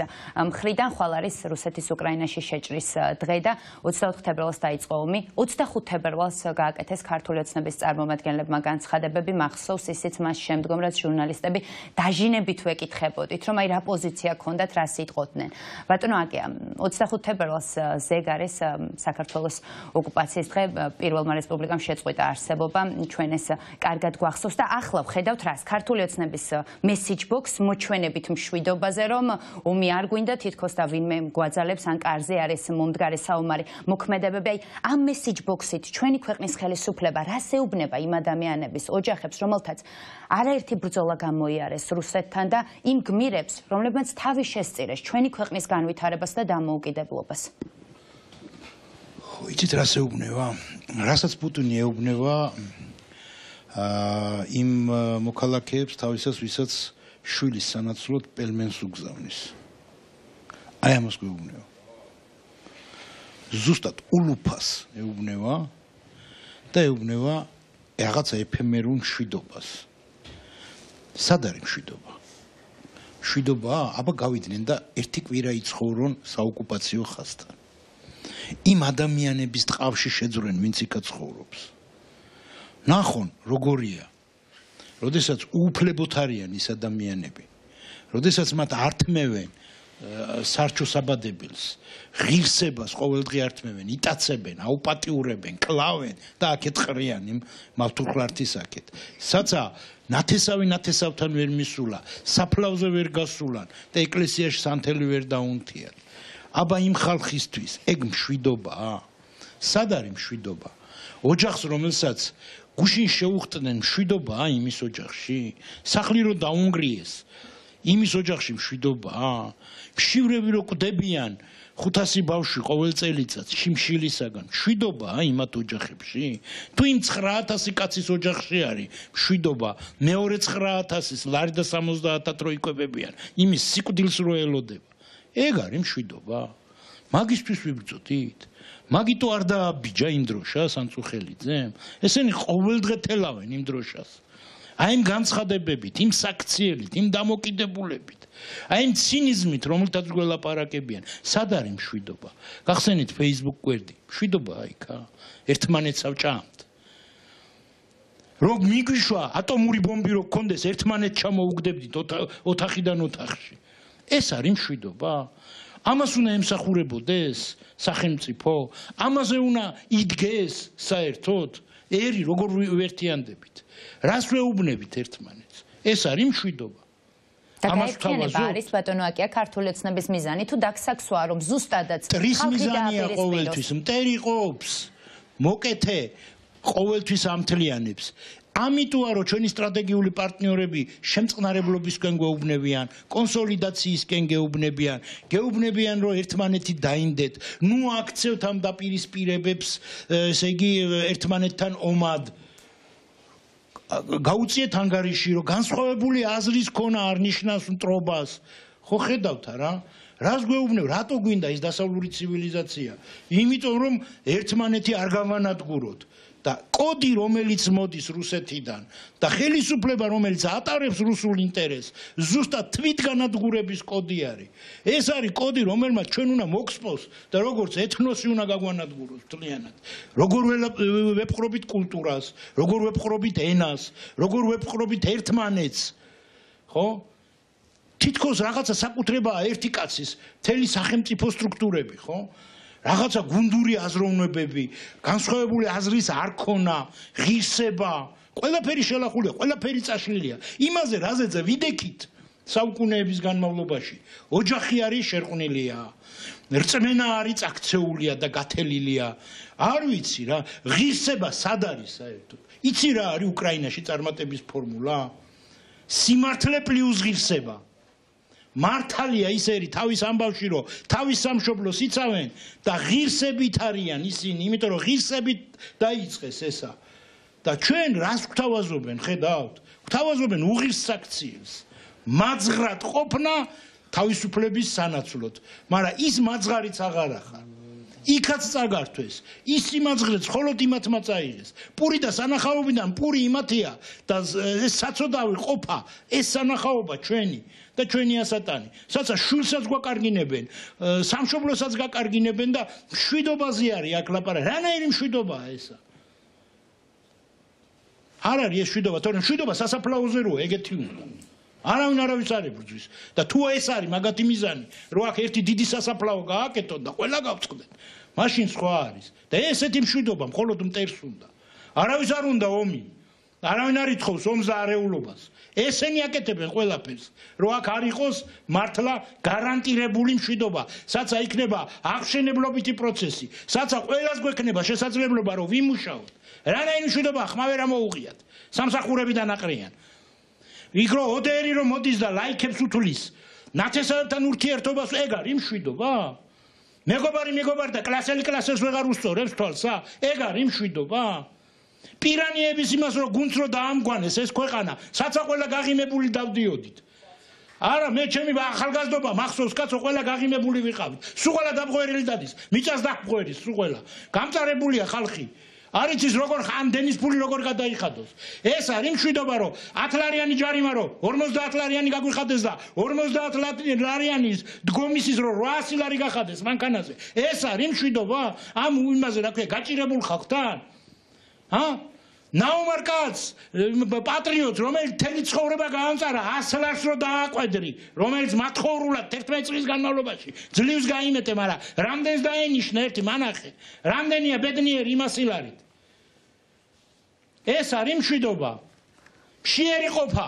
მხრიდან ხვალ არის რუსეთის უკრაინაში შეჭრის დღე და 24 თებერვალს დაიწყო ომი 25 თებერვალს გააკეთეს ქართული ოცნების წარმომადგენლებმა განცხადებები მახსოვს ისიც მას შემდგომ რაც ჟურნალისტები დაჟინებით ვეკითხებოდით რომ აი რა პოზიცია ჰქონდათ რა სიტყოდნენ ბატონო აკია 25 თებერვალს ზეგ არის საქართველოს ოკუპაციის დღე პირველმა რესპუბლიკამ შეწყვიტა არსებობა ჩვენ ეს კარგად გვახსოვს და ახლა ვხედავთ რას ქართული ოცნების message box მოჩვენებით მშვიდობაზე რომ ომი არ გვინდა თითქოს და ვინმე გვაძალებს ან კარზე არის მომდგარი საომარი მოქმედებები აი ამ message box-ით ჩვენი ქვეყნის ხელისუფლება რას ეუბნება იმ ადამიანების ოჯახებს რომელთაც არაერთი ბრძოლა გამოიარეს რუსეთთან და იმ გმირებს რომლებმაც თავი შესწირეს ჩვენი ქვეყნის განვითარებას და დამოუკიდებლობას იცით რას ეუბნება რასაც პუტინი ეუბნება იმ მოქალაქეებს თავისას ვისაც შვილის სანაცვლოდ პელმენს უგზავნის აი ამას გვეუბნება ზუსტად ულუფას ეუბნება და ეუბნება რაღაცა ეფემერულ მშვიდობას სად არის მშვიდობა მშვიდობა აბა გავიდნენ და ერთი კვირა იცხოვრონ საოკუპაციო ხაზთან იმ ადამიანების ტყავში შეძრენ ვინც იქ ცხოვრობს ნახონ როგორია როდესაც უუფლებოდ არიან ის ადამიანები როდესაც მათ ართმევენ სარჩო საბადებელს ღირსებას ყოველდღე ართმევენ იტაცებენ აუპატიურებენ კლავენ და აქეთ ყრიან იმ მავთულხლართის აქეთ საცა ნათესავი ნათესავთან ვერ მისულა საფლავზე ვერ გასულან და ეკლესიაში სანთელი ვერ დაუნთიათ აბა იმ ხალხისთვის ეგ მშვიდობაა სად არის მშვიდობა ოჯახს რომელსაც გუშინ შეუხტნენ მშვიდობაა იმის ოჯახში სახლი რო დაუნგრიეს იმის ოჯახში მშვიდობაა მშივრები რო კვდებიან 500 ბავშვი ყოველ წელიწად შიმშილისაგან მშვიდობაა იმათ ოჯახებში თუ იმ 9000 კაცის ოჯახში არის მშვიდობა მეორე 9000-ის ლარი და 70-ად რო იკვებებიან იმის სიკვდილს რო ელოდება ეგ არის მშვიდობა მაგისთვის ვიბრძოდით მაგიტო არ დააბიჯა იმ დროშას ანწუხელიძემ ესენი ყოველდღე თელავენ იმ დროშას აი იმ განცხადებებით იმ საქციელით იმ დამოკიდებულებით აი იმ ცინიზმით რომელთაც გველაპარაკებიან სად არის მშვიდობა გახსენით Facebook გვერდი მშვიდობა აიქა ერთმანეთს ავჭამთ რომ მიგვიშვა ატომური ბომბი რო გქონდეს ერთმანეთს ჩამოუგდებდით ოთახიდან ოთახში ეს არის მშვიდობა ამას უნდა ემსახურებოდეს სახელმწიფო ამაზე უნდა იდგეს საერთოდ ერი როგორ ვერთიანდებით რას ვეუბნებით ერთმანეთს ეს არის მშვიდობა ამას თავაზობ არის ბატონო აკია ქართული ოცნების მიზანი თუ დაგსაქსოა რომ ზუსტადაც ტრის მიზანია ყოველთვის მტერი ყოფს მოკეთე ყოველთვის ამთლიანებს ამიტოა რომ ჩვენი სტრატეგიული პარტნიორები შემწყნარებლობისკენ გვეუბნებიან კონსოლიდაციისკენ გეუბნებიან რომ ერთმანეთი დაინდეთ ნუ აქცევთ ამ დაპირისპირებებს ესე იგი ერთმანეთთან ომად გაუწიეთ ანგარიში რომ განსხვავებული აზრის ქონა არ ნიშნავს მტრობას ხო ხედავთ რა რას გვეუბნებ რატო გვინდა ის დასავლური ცივილიზაცია იმიტომ რომ ერთმანეთი არ გავანადგუროთ და კოდი რომელიც მოდის რუსეთიდან და ხელისუფლება რომელიც ატარებს რუსულ ინტერესს ზუსტად თვითგანადგურების კოდი არის ეს არის კოდი რომელმაც ჩვენ უნდა მოგსპოს და როგორც ეთნოსი უნდა გაგვანადგუროს მთლიანად როგორ ვეპყრობით კულტურას როგორ ვეპყრობით ენას როგორ ვეპყრობით ერთმანეთს ხო თითქოს რაღაცა საკუთრებაა ერთი კაცის მთელი სახელმწიფო სტრუქტურები ხო რაღაცა გუნდური აზროვნებები, განსხვავებული აზრის არქონა, ღირსება, ყველაფერი შელახულია, ყველაფერი წაშლილია. იმაზე რაზეც ვიდექით საუკუნეების განმავლობაში. ოჯახი არის შერყვნილია. რწმენა არის წაქცეულია და გათელილია. არ ვიცი რა, ღირსება სად არის საერთოდ? იცი რა არის უკრაინაში წარმატების ფორმულა? სიმართლე პლუს ღირსება. მართალია ისერი თავის ამბავში რომ თავის სამშობლოს იცავენ და ღირსებით არიან ისინი, იმიტომ რომ ღირსებით დაიწყეს ესა. და ჩვენ რას გვთავაზობენ, ხედავთ? გვთავაზობენ უღირს საქციელს. მაძღრად ყოფნა თავისუფლების სანაცვლოდ, მაგრამ ის მაძღარიც აღარ ახარ. იქაც წაგართვეს. ის იმაძღრեց, მხოლოდ იმათმა წაიღეს. პური და სანახაობიდან პური იმათია და ეს საწოდავი ყოფა, ეს სანახაობა ჩვენი და ჩვენი ასატანი. საცა შვილსაც გვაკარგინებენ, სამშობლოსაც გაკარგინებენ და მშვიდობაზე არის აქ ლაპარაკი. რანაირი მშვიდობაა ესა? არ არის ეს მშვიდობა, თორემ მშვიდობა სასაფლაოზე როა, ეგეთი უნდა. არავინ არავის არ ებრძვის და თუ ეს არის მაგათი მიზანი, რომ აქ ერთი დიდი სასაფლაო გააკეთონ და ყველა გავწყდეთ, მაშინ სხვა არის. და ესეთი მშვიდობა მხოლოდ მტერს უნდა. არავის არ უნდა ომი. არავინ არ ითხოვს ომს და არეულობას. ესენი აკეთებენ ყველაფერს, რომ აქ არ იყოს მართლა გარანტირებული მშვიდობა, საცა იქნება აღშენებლობითი პროცესი, საცა ყველას გვექნება შესაძლებლობა რომ ვიმუშაოთ. რანაირი მშვიდობა ხმავე რა მოუღიათ. სამსახურებიდან აყრიან. იქ რო ოდერი რომ მოდის და ლაიქებს უთulis, ნათესავებთან ურთიერთობას ეგ არის მშვიდობა? მეგობარი და კლასელი კლასელს ვეღარ უსწორებს თვალსა? ეგ არის მშვიდობა? პირანიების იმას რომ გუნდს რო დაამგვანეს ეს ქვეყანა, საცა ყველა გაღიმებული დავდიოდით. არა, მე ჩემი ახალგაზრდობა მახსოვს კაცო, ყველა გაღიმებული ვიყავით. სულ ყველა დამღერილი დადის, მიწას დაგვერის სულ ყველა. გამწარებულია ხალხი. არის ის როგორ ამდენის ფული როგორ გადაიხადოს. ეს არის მშვიდობა რომ 10 ლარიანი ჯარიმა რომ 50 ლარიანი გაგვიხადეს და 50 ლარიანის დგომისის რომ 800 ლარი გახადეს მანქანაზე. ეს არის მშვიდობა? ამ იმაზე რა ქვია, გაჭირებულ ხალხთან? ნაუმარ კაცს, პატრიოტს, რომელიც თელი ცხოვრება გაამწარა 100 ლარს რო დააყვედრი, რომელიც მათხოვრულად 11 წლის განმავლობაში ძლივს გაიმეტე, მაგრამ რამდენს დაენიშნა ერთი მანახე, რამდენია ბედნიერი იმასილარით. ეს არის მშვიდობა. მშიერი ყოფა,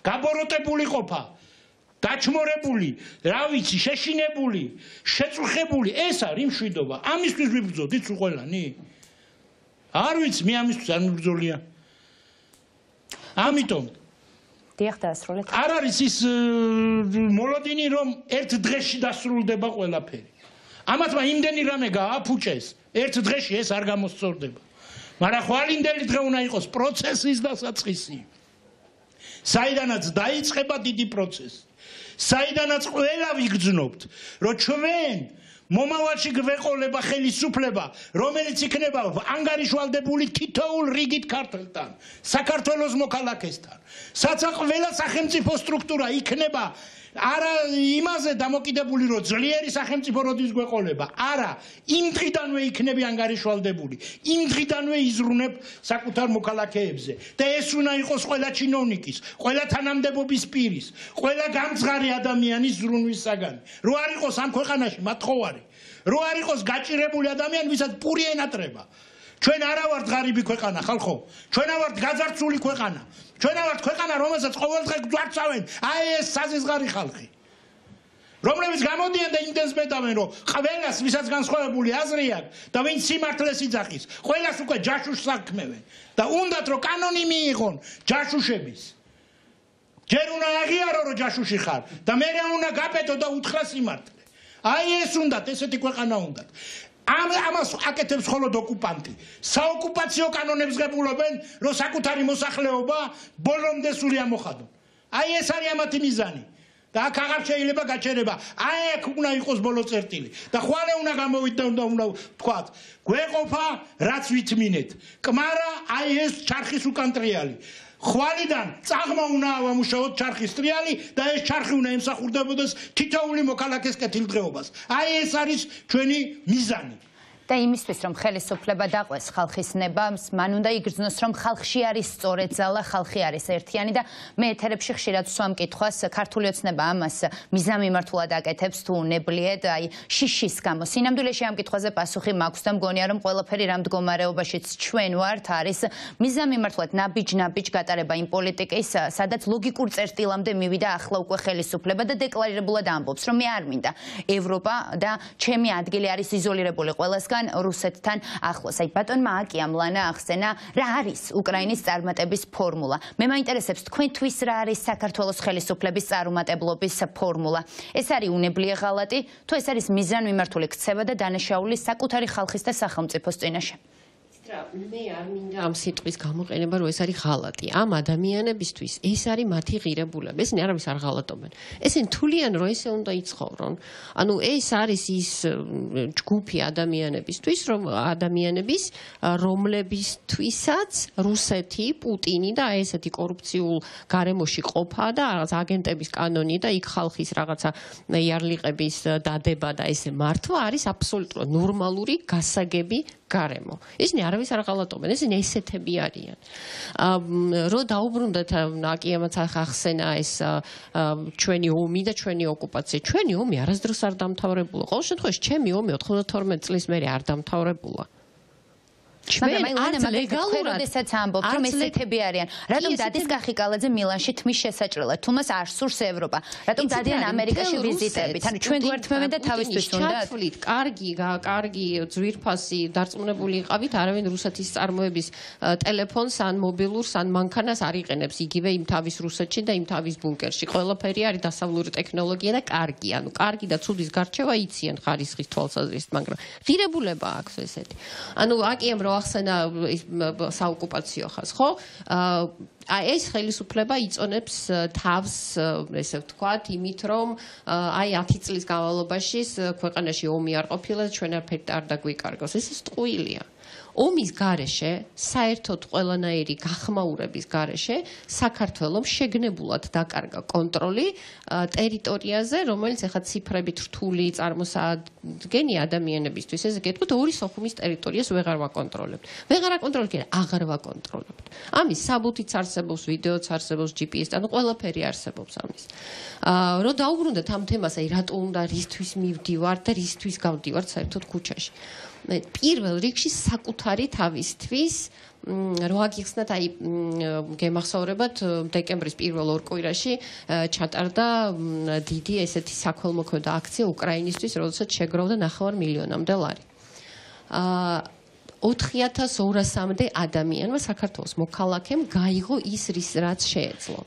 გაბოროტებული ყოფა, გაჩმორებული, რა ვიცი, შეშინებული, შეწუხებული, ეს არის მშვიდობა. ამისთვის ვიბრძოდით სულ ყველანი? არ ვიცი, მე ამისთვის არ მიბრძოლია. ამიტომ დიახ, დაასრულეთ. არ არის ის მოლოდინი რომ ერთ დღეში დასრულდება ყველაფერი. ამათმა იმდენი რამე გააფუჭეს, ერთ დღეში ეს არ გამოსწორდება. მაგრამ ხვალინდელი დღე უნდა იყოს პროცესის დასაწყისი. საიდანაც დაიწყება დიდი პროცესი. საიდანაც ყველა ვიგრძნობთ, რომ ჩვენ მომავალში გვეყოლება ხელისუფლება, რომელიც იქნება ანგარიშვალდებული თითოეულ რიგით ქართველთან, საქართველოს მოქალაქესთან. საცა ყველა სახელმწიფო სტრუქტურა იქნება არა იმაზე დამოკიდებული, რომ ძლიერი სახელმწიფო როდის გვეყოლება, არა, იმ დღიდანვე იქნები ანგარიშვალდებული, იმ დღიდანვე იზრუნებ საკუთარ მოქალაქეებზე. და ეს უნდა იყოს ყველა ჩინოვნიკის, ყველა თანამდებობის პირის, ყველა გამწყარი ადამიანის ზრუნვის საგანი. რო არ იყოს ამ ქვეყანაში მათხოვარი, რო არ იყოს გაჭირებული ადამიანი, ვისაც პური ენატრება. ჩვენ არა ვართ ღარიბი ქვეყანა, ხალხო. ჩვენ ვართ გაძარცული ქვეყანა. ჩვენ ვართ ქვეყანა, რომელსაც ყოველდღე გვარცავენ, აი ეს საზღარი ხალხი. რომლებიც გამოდიან და იმდენს მეტავენ, რომ ყველას, ვისაც განსხვავებული აზრი აქვს და ვინც სიმართლეს იძახის, ყველას უკვე ჯაშუშს საქმევენ. და უნდათ რომ კანონი მიიღონ ჯაშუშების. ჯერ უნდა აღიარო რომ ჯაშუში ხარ და მერე უნდა გაპეტო და უთხრა სიმართლე. აი ეს უნდათ, ესეთი ქვეყანა უნდათ. ამას აკეთებს მხოლოდ ოკუპანტი. საოკუპაციო კანონებს ღებულობენ, რომ საკუთარი მოსახლეობა ბოლომდე სული ამოხადონ. აი ეს არის ამათი მიზანი. და აქ აღარ შეიძლება გაჩერება. აი აქ უნდა იყოს ბოლო წერტილი. და ხვალე უნდა გამოვიდე და უნდა თქვათ, გვეყოფა რაც ვითმინეთ. კმარა აი ეს ჩარხის უკან ტრიალი. ხვალიდან წაღმა უნდა ავამუშაოთ ჩარხის ტრიალი და ეს ჩარხი უნდა ემსახურდებოდეს თითოეული მოქალაქეს კეთილდღეობას. აი ეს არის ჩვენი მიზანი. და იმისთვის რომ ხელისუფლება დაყვეს ხალხის ნებას, მან უნდა იგრძნოს რომ ხალხში არის სწორი ძალა, ხალხი არის ერთიანი და მე ეთერებში ხშირად ვსვამ კითხვას, ქართული ოცნება ამას მიზანმიმართულად აკეთებს თუ უნებლიეთ, აი შიშის გამო. სინამდვილეში ამ კითხვაზე პასუხი მაქვს და მგონია რომ ყველაფერი რამ მდგომარეობაშიც ჩვენ ვართ არის მიზანმიმართულად ნაბიჯ გატარება იმ პოლიტიკის, სადაც ლოგიკურ წერტილამდე მივიდა ახლა უკვე ხელისუფლება და დეკლარირებულად ამბობს რომ მე არ მინდა ევროპა და ჩემი ადგილი არის იზოლირებული ყველასგან რუსეთთან ახლოს. აი ბატონმა აკიამ ლანა ახსენა რა არის უკრაინის წარმატების ფორმულა. მე მაინტერესებს თქვენთვის რა არის საქართველოს ხელისუფლების წარუმატებლობის ფორმულა. ეს არის უნებლიე ღალატი, თუ ეს არის მიზანმიმართული ქცევა და დანაშაული საკუთარი ხალხის და სახელმწიფოს წინაშე? მე არ მინდა ამ სიტყვის გამოყენება, რომ ეს არის ღალატი. ამ ადამიანებისთვის ეს არის მათი ღირებულება. ესენი არავის არ ღალატობენ. ესენი თვლიან, რომ ესე უნდა იცხოვრონ. ანუ ეს არის ის ჯგუფი ადამიანებისთვის, რომლებისთვისაც რუსეთი, პუტინი და ესეთი კორუფციულ გარემოში ყოფა და რაღაც აგენტების კანონი და იქ ხალხის რაღაცა იარლიყების დადება და ესე მართვა არის აბსოლუტურად ნორმალური გასაგები გარემო. ესენი არავის არ ღალატობენ, ესენი ესეთები არიან. რო დაუბრუნდეთ, აკიამაც ახსენა ეს ჩვენი ომი და ჩვენი ოკუპაცია. ჩვენი ომი არასდროს არ დამთავრებულა. ყოველ შემთხვევაში ჩემი ომი 92 წლის მერე არ დამთავრებულა. მაგრამ როდესაც ამბობთ, რომ ესეთები არიან, რატომ დადის კახიკალაძე მილანში თმის შესაჭრელად, თუ მას არ სურს ევროპა? რატომ დადიან ამერიკაში ვიზიტებით? ანუ ჩვენ გვერთმევენ და თავისთვის უნდა ჩათვლით, კარგი ძვირფასი დარწმუნებული იყავით, არავინ რუსეთის წარმოების ტელეფონს ან მობილურს ან მანქანას არ იყენებს იგივე იმ თავის რუსეთში და იმ თავის ბუნკერში. ყველაფერი არის დასავლური ტექნოლოგია და კარგი, ანუ კარგი და ცუდის გარჩევა იციან ხარისხის თვალსაზრისით, მაგრამ ღირებულება აქვს ესეთი. ანუ აკიამ რო ახსენა საოკუპაციო ხას, ხო? ეს ხელისუფლება იწონებს თავს, ესე ვთქვათ, იმით, რომ აი 10 წლის განმავლობაში ქვეყანაში ომი არ ყოფილა და ჩვენ არაფერი არ დაგვიკარგოს. ეს ტყუილია. ომის გარეშე, საერთოდ ყველანაირი გახმაურების გარეშე, საქართველოს შეგნებულად დაკარგა კონტროლი ტერიტორიაზე, რომელიც ახლა ციფრებით რთული წარმოსადგენია ადამიანებისთვის. ესე გეტყვით, ორი სოხუმის ტერიტორიას ვეღარ ვაკონტროლებთ. ვეღარ აკონტროლებთ, აღარ ვაკონტროლებთ. ამის საბუთიც არსებობს, ვიდეოც არსებობს, GPS-თან, ანუ ყველაფერი არსებობს ამის. რო დაუბრუნდეთ ამ თემას, აი რატო უნდა რისთვის მივდივართ და რისთვის გავდივართ საერთოდ ქუჩაში. პირველ რიგში საკუთარი თავისთვის რო აგიხსნათ აი გემახსოვრებათ დეკემბრის პირველ ორ კვირაში ჩატარდა დიდი ესეთი საქველმოქმედო აქცია უკრაინისთვის, როდესაც შეგროვდა 9 მილიონამდე ლარი. 4200-მდე ადამიანმა საქართველოს მოქალაქემ გაიღო ის რაც შეეძლო.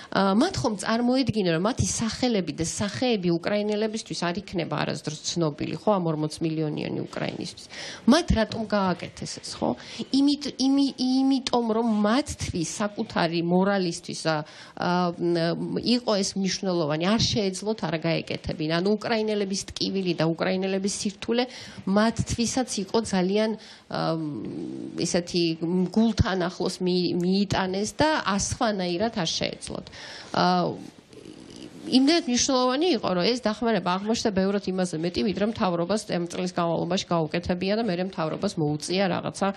მათ ხომ წარმოედგინა, რომ მათი სახელები და სახეები უკრაინელებისთვის არ იქნება არასდროს ცნობილი, ხო, ამ 40 მილიონიანი უკრაინისთვის. მათ რატომ გააკეთეს ეს, ხო? იმიტომ რომ მათთვის საკუთარი მორალისთვის იყო ეს მნიშვნელოვანი, არ შეეძლოთ არ გაეკეთებინ. ანუ უკრაინელების ტკივილი და უკრაინელების სირთულე მათთვისაც იყო ძალიან ესეთი გულთან ახლოს მიიტანეს და ასხვანაირად არ შეეძლოთ. იმდენად მნიშვნელოვანი იყო, რომ ეს დახმარება აღმოჩნდა ბევრად იმაზე მეტი, ვიდრე მთავრობას ამ წლის განმავლობაში გაუკეთებია და მერე მთავრობას მოუწია რაღაცა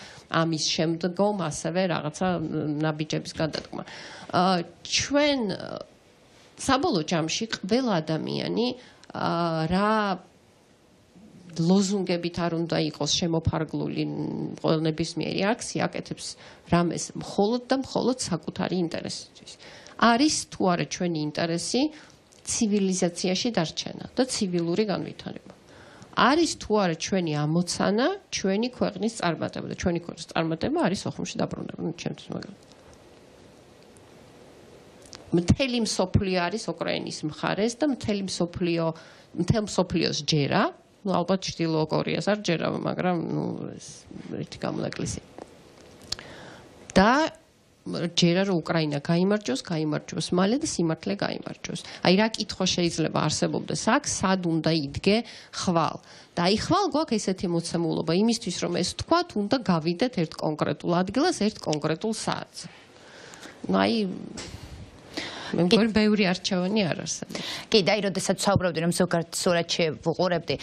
ამის შემდგომ ასევე რაღაცა ნაბიჯების გადადგმა. ჩვენ საბოლოო ჯამში ყველა ადამიანი რა ლოზუნგებით არ უნდა იყოს შემოფარგლული ყველნებისმიერი აქცია აკეთებს რამეს მხოლოდ და მხოლოდ საკუთარი ინტერესისთვის. არის თუ არა ჩვენი ინტერესი ცივილიზაციაში დარჩენა და ცივილური განვითარება. არის თუ არა ჩვენი ამოცანა, ჩვენი ქვეყნის წარმატება და ჩვენი ქვეყნის წარმატება არის სოხუმში დაბრუნება, ჩემთვის მაგალითად. მთელი მსოფლიო არის უკრაინის მხარეს და მთელ მსოფლიოს ჯერა, ну ალბათ ჩრდილო კორეას არ ჯერა, მაგრამ ну ეს ერთი გამონაკლისი. და ჯერა რომ უკრაინა გაიმარჯვოს მალე და სიმართლე გაიმარჯვოს. აი რა კითხვა შეიძლება არსებობდეს აქ, სად უნდა იდგე ხვალ. და აი ხვალ გვაქვს ესეთი მოცემულობა იმისთვის რომ ეს თქვათ, უნდა გავიდეთ ერთ კონკრეტულ ადგილას, ერთ კონკრეტულ საათზე. ну აი მე მგონი ბევრი არჩევანი არ არსებობს. კი, და აი როდესაც საუბრობდი რომ ზოგადად სურათში ვუყურებდი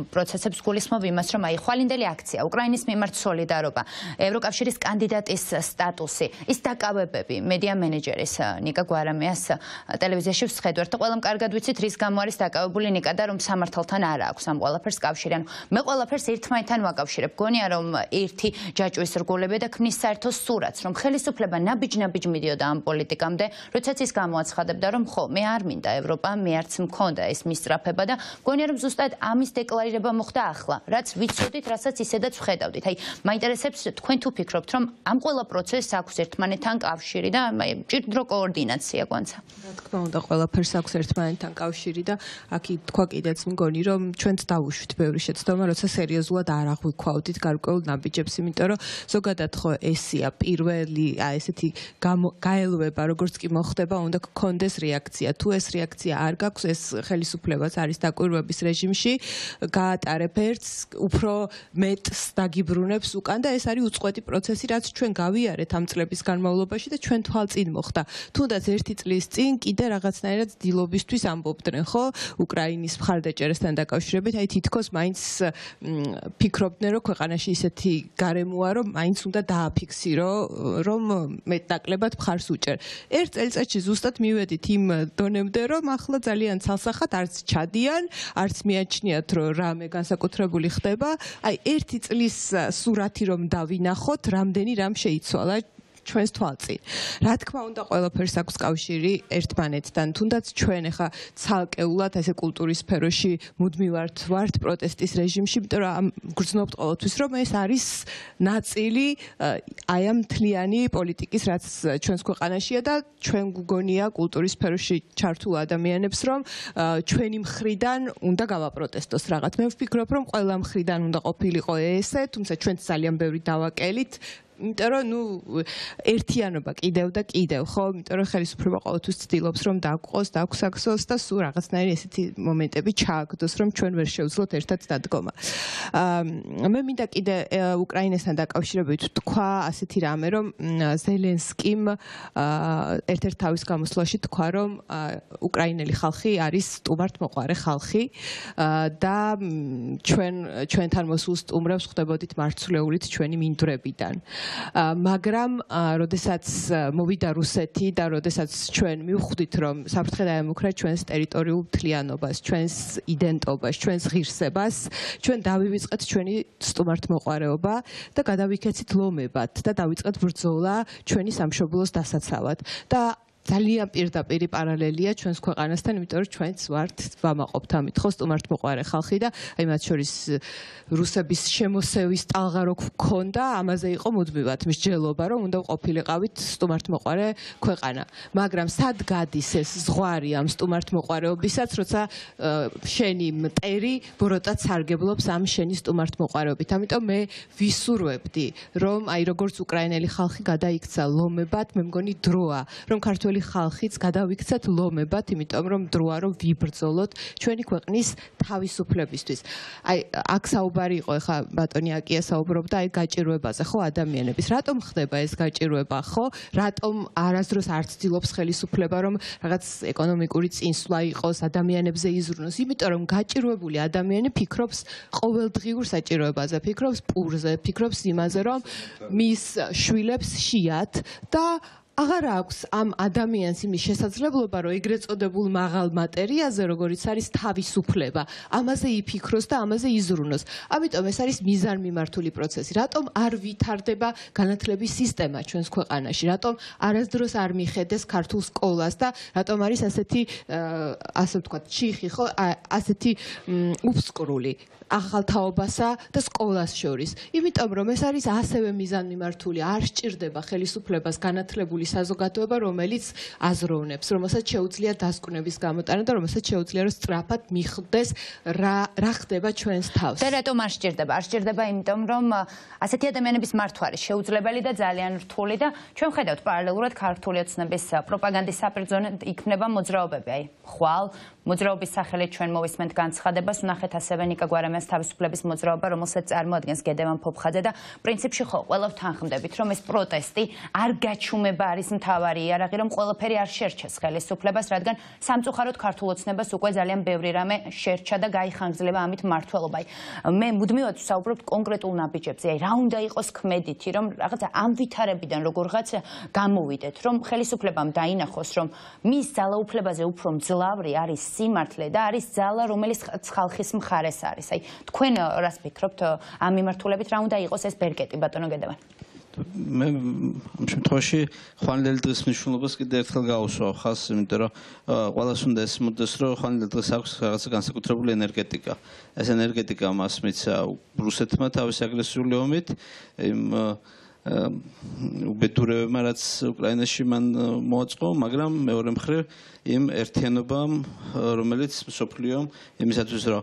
პროცესებს გულისხმობ იმას, რომ აი ხვალინდელი აქცია, უკრაინის მიმართ სოლიდარობა, ევროკავშირის კანდიდატის სტატუსი, ის დაკავებები, მედია მენეჯერის ნიკა გვარამიას ტელევიზიაში ვსხედვართ და ყველამ კარგად ვიცით რის გამო არის დაკავებული ნიკა და რომ სამართალთან არ აქვს ამ ყველაფერს კავშირი. ანუ მე ყველაფერს ერთმანეთთან ვაკავშირებ. გონია რომ ერთი ჯაჭვის რგოლები და ქმნის საერთო სურათს, რომ ხელისუფლება ნაბიჯ-ნაბიჯ მიდიოდა ამ პოლიტიკამდე, როდესაც ის გამოაცხადებდა, რომ ხო, მე არ მინდა ევროპა, მე არც მქონდა ეს მისწრაფება და მგონია რომ ზუსტად ამის დეკლარირება მოხდა ახლა, რაც ვიცოდით, რასაც ისედაც ვხედავდით. აი, მაინტერესებს თქვენ თუ ფიქრობთ, რომ ამ ყველა პროცესს აქვს ერთმანეთთან კავშირი და ჭირდრო კოორდინაცია გვანცა. რა თქმა უნდა, ყველაფერს აქვს ერთმანეთთან კავშირი და აქ თქვა კიდეც მგონი, რომ ჩვენც დავუშვით ბევრი შეცდომა, როცა სერიოზულად არ აღვიქვავდით გარკვეულ ნაბიჯებს, იმიტომ რომ ზოგადად ხო ესია პირველი ესეთი გაელვება, როგორც კი მოხდება, უნდა გქონდეს რეაქცია. თუ ეს რეაქცია არ გაქვს, ეს ხელისუფლებას არის დაკვირვების რეჟიმში, გაატარებ ერთს, უფრო მეტს დაგიბრუნებს უკან და ეს არის უწყვეტი პროცესი, რაც ჩვენ გავიარეთ ამ წლების განმავლობაში და ჩვენ თვალწინ მოხდა. თუნდაც ერთი წლის წინ კიდე რაღაცნაირად დილობისთვის ამბობდნენ, ხო, უკრაინის მხარდაჭერასთან დაკავშირებით, აი თითქოს მაინც ფიქრობდნენ, რომ ქვეყანაში ისეთი გარემოა, რომ მაინც უნდა დააფიქსირო, რომ მეტნაკლებად მხარს უჭერ. ერთ წელიწადში ზუსტად მივედით იმ დონემდე, რომ ახლა ძალიან ცალსახად არც ჩადიან, არც მიაჩნიათ, რომ რამე განსაკუთრებული ხდება. აი ერთი წლის სურათი რომ დავინახოთ, რამდენი რამ შეიცვალა ჩვენს თვალწინ. რა თქმა უნდა, ყველაფერს აქვს კავშირი ერთმანეთთან. თუნდაც ჩვენ ახლა ცალკეულად ესე კულტურის სფეროში მუდმივ ვართ პროტესტის რეჟიმში, იმიტომ რომ გრძნობთ ყოველთვის, რომ ეს არის ნაწილი აი ამ მთლიანი პოლიტიკის, რაც ჩვენს ქვეყანაშია და ჩვენ გვგონია კულტურის სფეროში ჩართულ ადამიანებს, რომ ჩვენი მხრიდან უნდა გავაპროტესტოს რაღაც. მე ვფიქრობ, რომ ყველა მხრიდან უნდა ყოფილიყო ესე, თუმცა ჩვენც ძალიან ბევრი დავაკელით. იმიტომ რომ ერთიანობა კიდევ და კიდევ, ხო? იმიტომ რომ ხელისუფლება ყოველთვის ცდილობს, რომ დაგყოს, დაგვსაქსოს და სულ რაღაცნაირი ესეთი მომენტები ჩააგდოს, რომ ჩვენ ვერ შევძლოთ ერთად დადგომა. მე მინდა კიდე უკრაინასთან დაკავშირებით თქვა ასეთი რამე, რომ ზელენსკიმ ერთ-ერთ თავის გამოსვლაში თქვა, რომ უკრაინელი ხალხი არის სტუმართმოყვარე ხალხი და ჩვენთან მოსულ სტუმრებს ხვდებოდით მარცვლეულით ჩვენი მინდვრებიდან. მაგრამ როდესაც მოვიდა რუსეთი და როდესაც ჩვენ მივხვდით, რომ საფრთხე დაემუქრა ჩვენს ტერიტორიულ მთლიანობას, ჩვენს იდენტობას, ჩვენს ღირსებას, ჩვენ დავივიწყეთ ჩვენი სტუმართმოყვარეობა და გადავიქეცით ლომებად და დავიწყეთ ბრძოლა ჩვენი სამშობლოს დასაცავად. და ძალიან პირდაპირი პარალელია ჩვენს ქვეყანასთან, იმიტომ რომ ჩვენც ვართ ვამაყობთ ამით ხო სტუმართმოყვარე ხალხი და აი მათ შორის რუსების შემოსევის ტალღა რო გქონდა, ამაზე იყო მუდმივად მსჯელობა, რომ უნდა ყოფილიყავით სტუმართმოყვარე ქვეყანა. მაგრამ სად გადის ეს ზღვარი ამ სტუმართმოყვარეობისაც, როცა შენი მტერი ბოროტად სარგებლობს ამ შენი სტუმართმოყვარეობით. ამიტომ მე ვისურვებდი, რომ აი როგორც უკრაინელი ხალხი გადაიქცა ლომებად, მე მგონი დროა, რომ ქართული ხალხიც გადავიქცათ ლომებად, იმიტომ რომ დროა რომ ვიბრძოლოთ ჩვენი ქვეყნის თავისუფლებისთვის. აი აქ საუბარი იყო, ეხლა ბატონი აკია საუბრობდა აი გაჭირვებაზე, ხო, ადამიანების. რატომ ხდება ეს გაჭირვება, ხო? რატომ არასდროს არ ცდილობს ხელისუფლება, რომ რაღაც ეკონომიკური წინსვლა იყოს, ადამიანებზე იზრუნოს? იმიტომ რომ გაჭირვებული ადამიანი ფიქრობს ყოველდღიურ საჭიროებაზე, ფიქრობს პურზე, ფიქრობს იმაზე, რომ მის შვილებს შეათ და აღარ აქვს ამ ადამიანს იმის შესაძლებლობა, რომ ეგრეთ წოდებულ მაღალ მატერიაზე, როგორიც არის თავისუფლება, ამაზე იფიქროს და ამაზე იზრუნოს. ამიტომ ეს არის მიზანმიმართული პროცესი. რატომ არ ვითარდება განათლების სისტემა ჩვენს ქვეყანაში? რატომ არასდროს არ მიხედეს ქართულ სკოლას და რატომ არის ასეთი ასე ვთქვათ, ჩიხი, ხო, ასეთი უფსკრული ახალთაობასა და სკოლას შორის. იმიტომ რომ ეს არის ასევე მიზანმიმართული, არ სჭირდება ხელისუფლებას განათლებული საზოგადოება, რომელიც აზროვნებს, რომელსაც შეუძლია დასკვნების გამოტანა და რომელსაც შეუძლია რომ სწრაფად მიხვდეს რა ხდება ჩვენს თავს. და რატომ არ სჭირდება? არ სჭირდება იმიტომ რომ ასეთი ადამიანების მართვა არის შეუძლებელი და ძალიან რთული და ჩვენ ხედავთ პარალელურად ქართული ოცნების პროპაგანდის საპირძონედ იქმნება მოძრაობები, აი ხვალ მოძრაობის სახელით ჩვენ მოვისმენთ განცხადებას, ვნახეთ ასევე ნიკა გვარამიანის თავისუფლების მოძრაობა, რომელსაც წარმოადგენს გედევან ფოფხაძე და პრინციპში ხო ყველავ თანხმდებით, რომ ეს პროტესტი არ გაჩუმება არის მთავარი იარაღი, რომ ყველაფერი არ შერჩეს ხელისუფლებას, რადგან სამწუხაროდ ქართულ ოცნებას უკვე ძალიან ბევრი რამე შერჩა და გაიხანგძლება ამით მმართველობა. მე მუდმივად ვსაუბრობ კონკრეტულ ნაბიჯებზე, აი რა უნდა იყოს ქმედითი, რომ რაღაცა ამ ვითარებიდან როგორღაც გამოვიდეთ, რომ ხელისუფლებამ დაინახოს, რომ მის ძალაუფლებაზე უფრო მძლავრი არის სიმართლე და არის ძალა, რომელიც ხალხის მხარეს არის. აი თქვენ რას ფიქრობთ ამ მიმართულებით, რა უნდა იყოს ეს ბერკეტი, ბატონო გედევან? მე ამ შემთხვევაში ხვალინდელი დღის მნიშვნელობას კიდევ ერთხელ გავუსვავ ხალხს, იმიტომ რომ ყველას უნდა ესმოდეს, რომ ხვალინდელი დღეს აქვს რაღაცა განსაკუთრებული ენერგეტიკა. ეს ენერგეტიკა მას მიცა რუსეთმა თავის აგრესიული ომით, იმ უბედურებებმა, რაც უკრაინაში მან მოაწყო, მაგრამ მეორე მხრივ იმ ერთიანობამ, რომელიც მსოფლიომ იმისათვის, რომ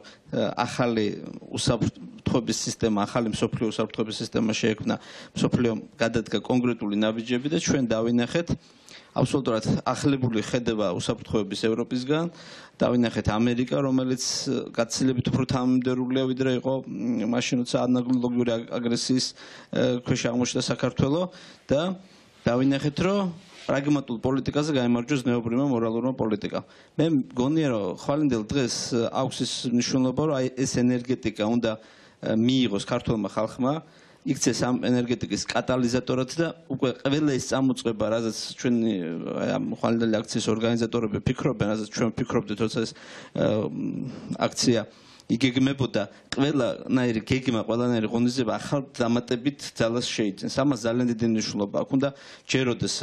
ახალი უსაფრთხოების სისტემა, ახალი მსოფლიო უსაფრთხოების სისტემა შეექმნა, მსოფლიომ გადადგა კონკრეტული ნაბიჯები და ჩვენ დავინახეთ აბსოლუტურად ახლებული ხედება უსაფრთხოების ევროპისგან, დავინახეთ ამერიკა, რომელიც გაცილებით უფრო თანამიმდევრულია, ვიდრე იყო მაშინ, როცა ანალოგიური აგრესიის ქვეშ აღმოჩნდა საქართველო და დავინახეთ, რომ პრაგმატულ პოლიტიკაზე გაიმარჯვეს ნეობრივმა მორალურმა პოლიტიკამ. მე მგონია, რომ ხვალინდელ დღეს აქვს ის მნიშვნელობა, რომ აი ეს ენერგეტიკა უნდა მიიღოს ქართულმა ხალხმა, იქცეს ამ ენერგეტიკის კატალიზატორად და უკვე ყველა ეს წამოწყება, რაზეც ჩვენი ამ ხვალინდელი აქციის ორგანიზატორები ფიქრობენ, რაზეც ჩვენ ვფიქრობდით, როცა ეს აქცია იგეგმებოდა, ყველანაირი გეგმა, ყველანაირი ღონისძიება ახალ დამატებით ძალას შეიძენს. ამას ძალიან დიდი მნიშვნელობა აქვს. უნდა ჯეროდეს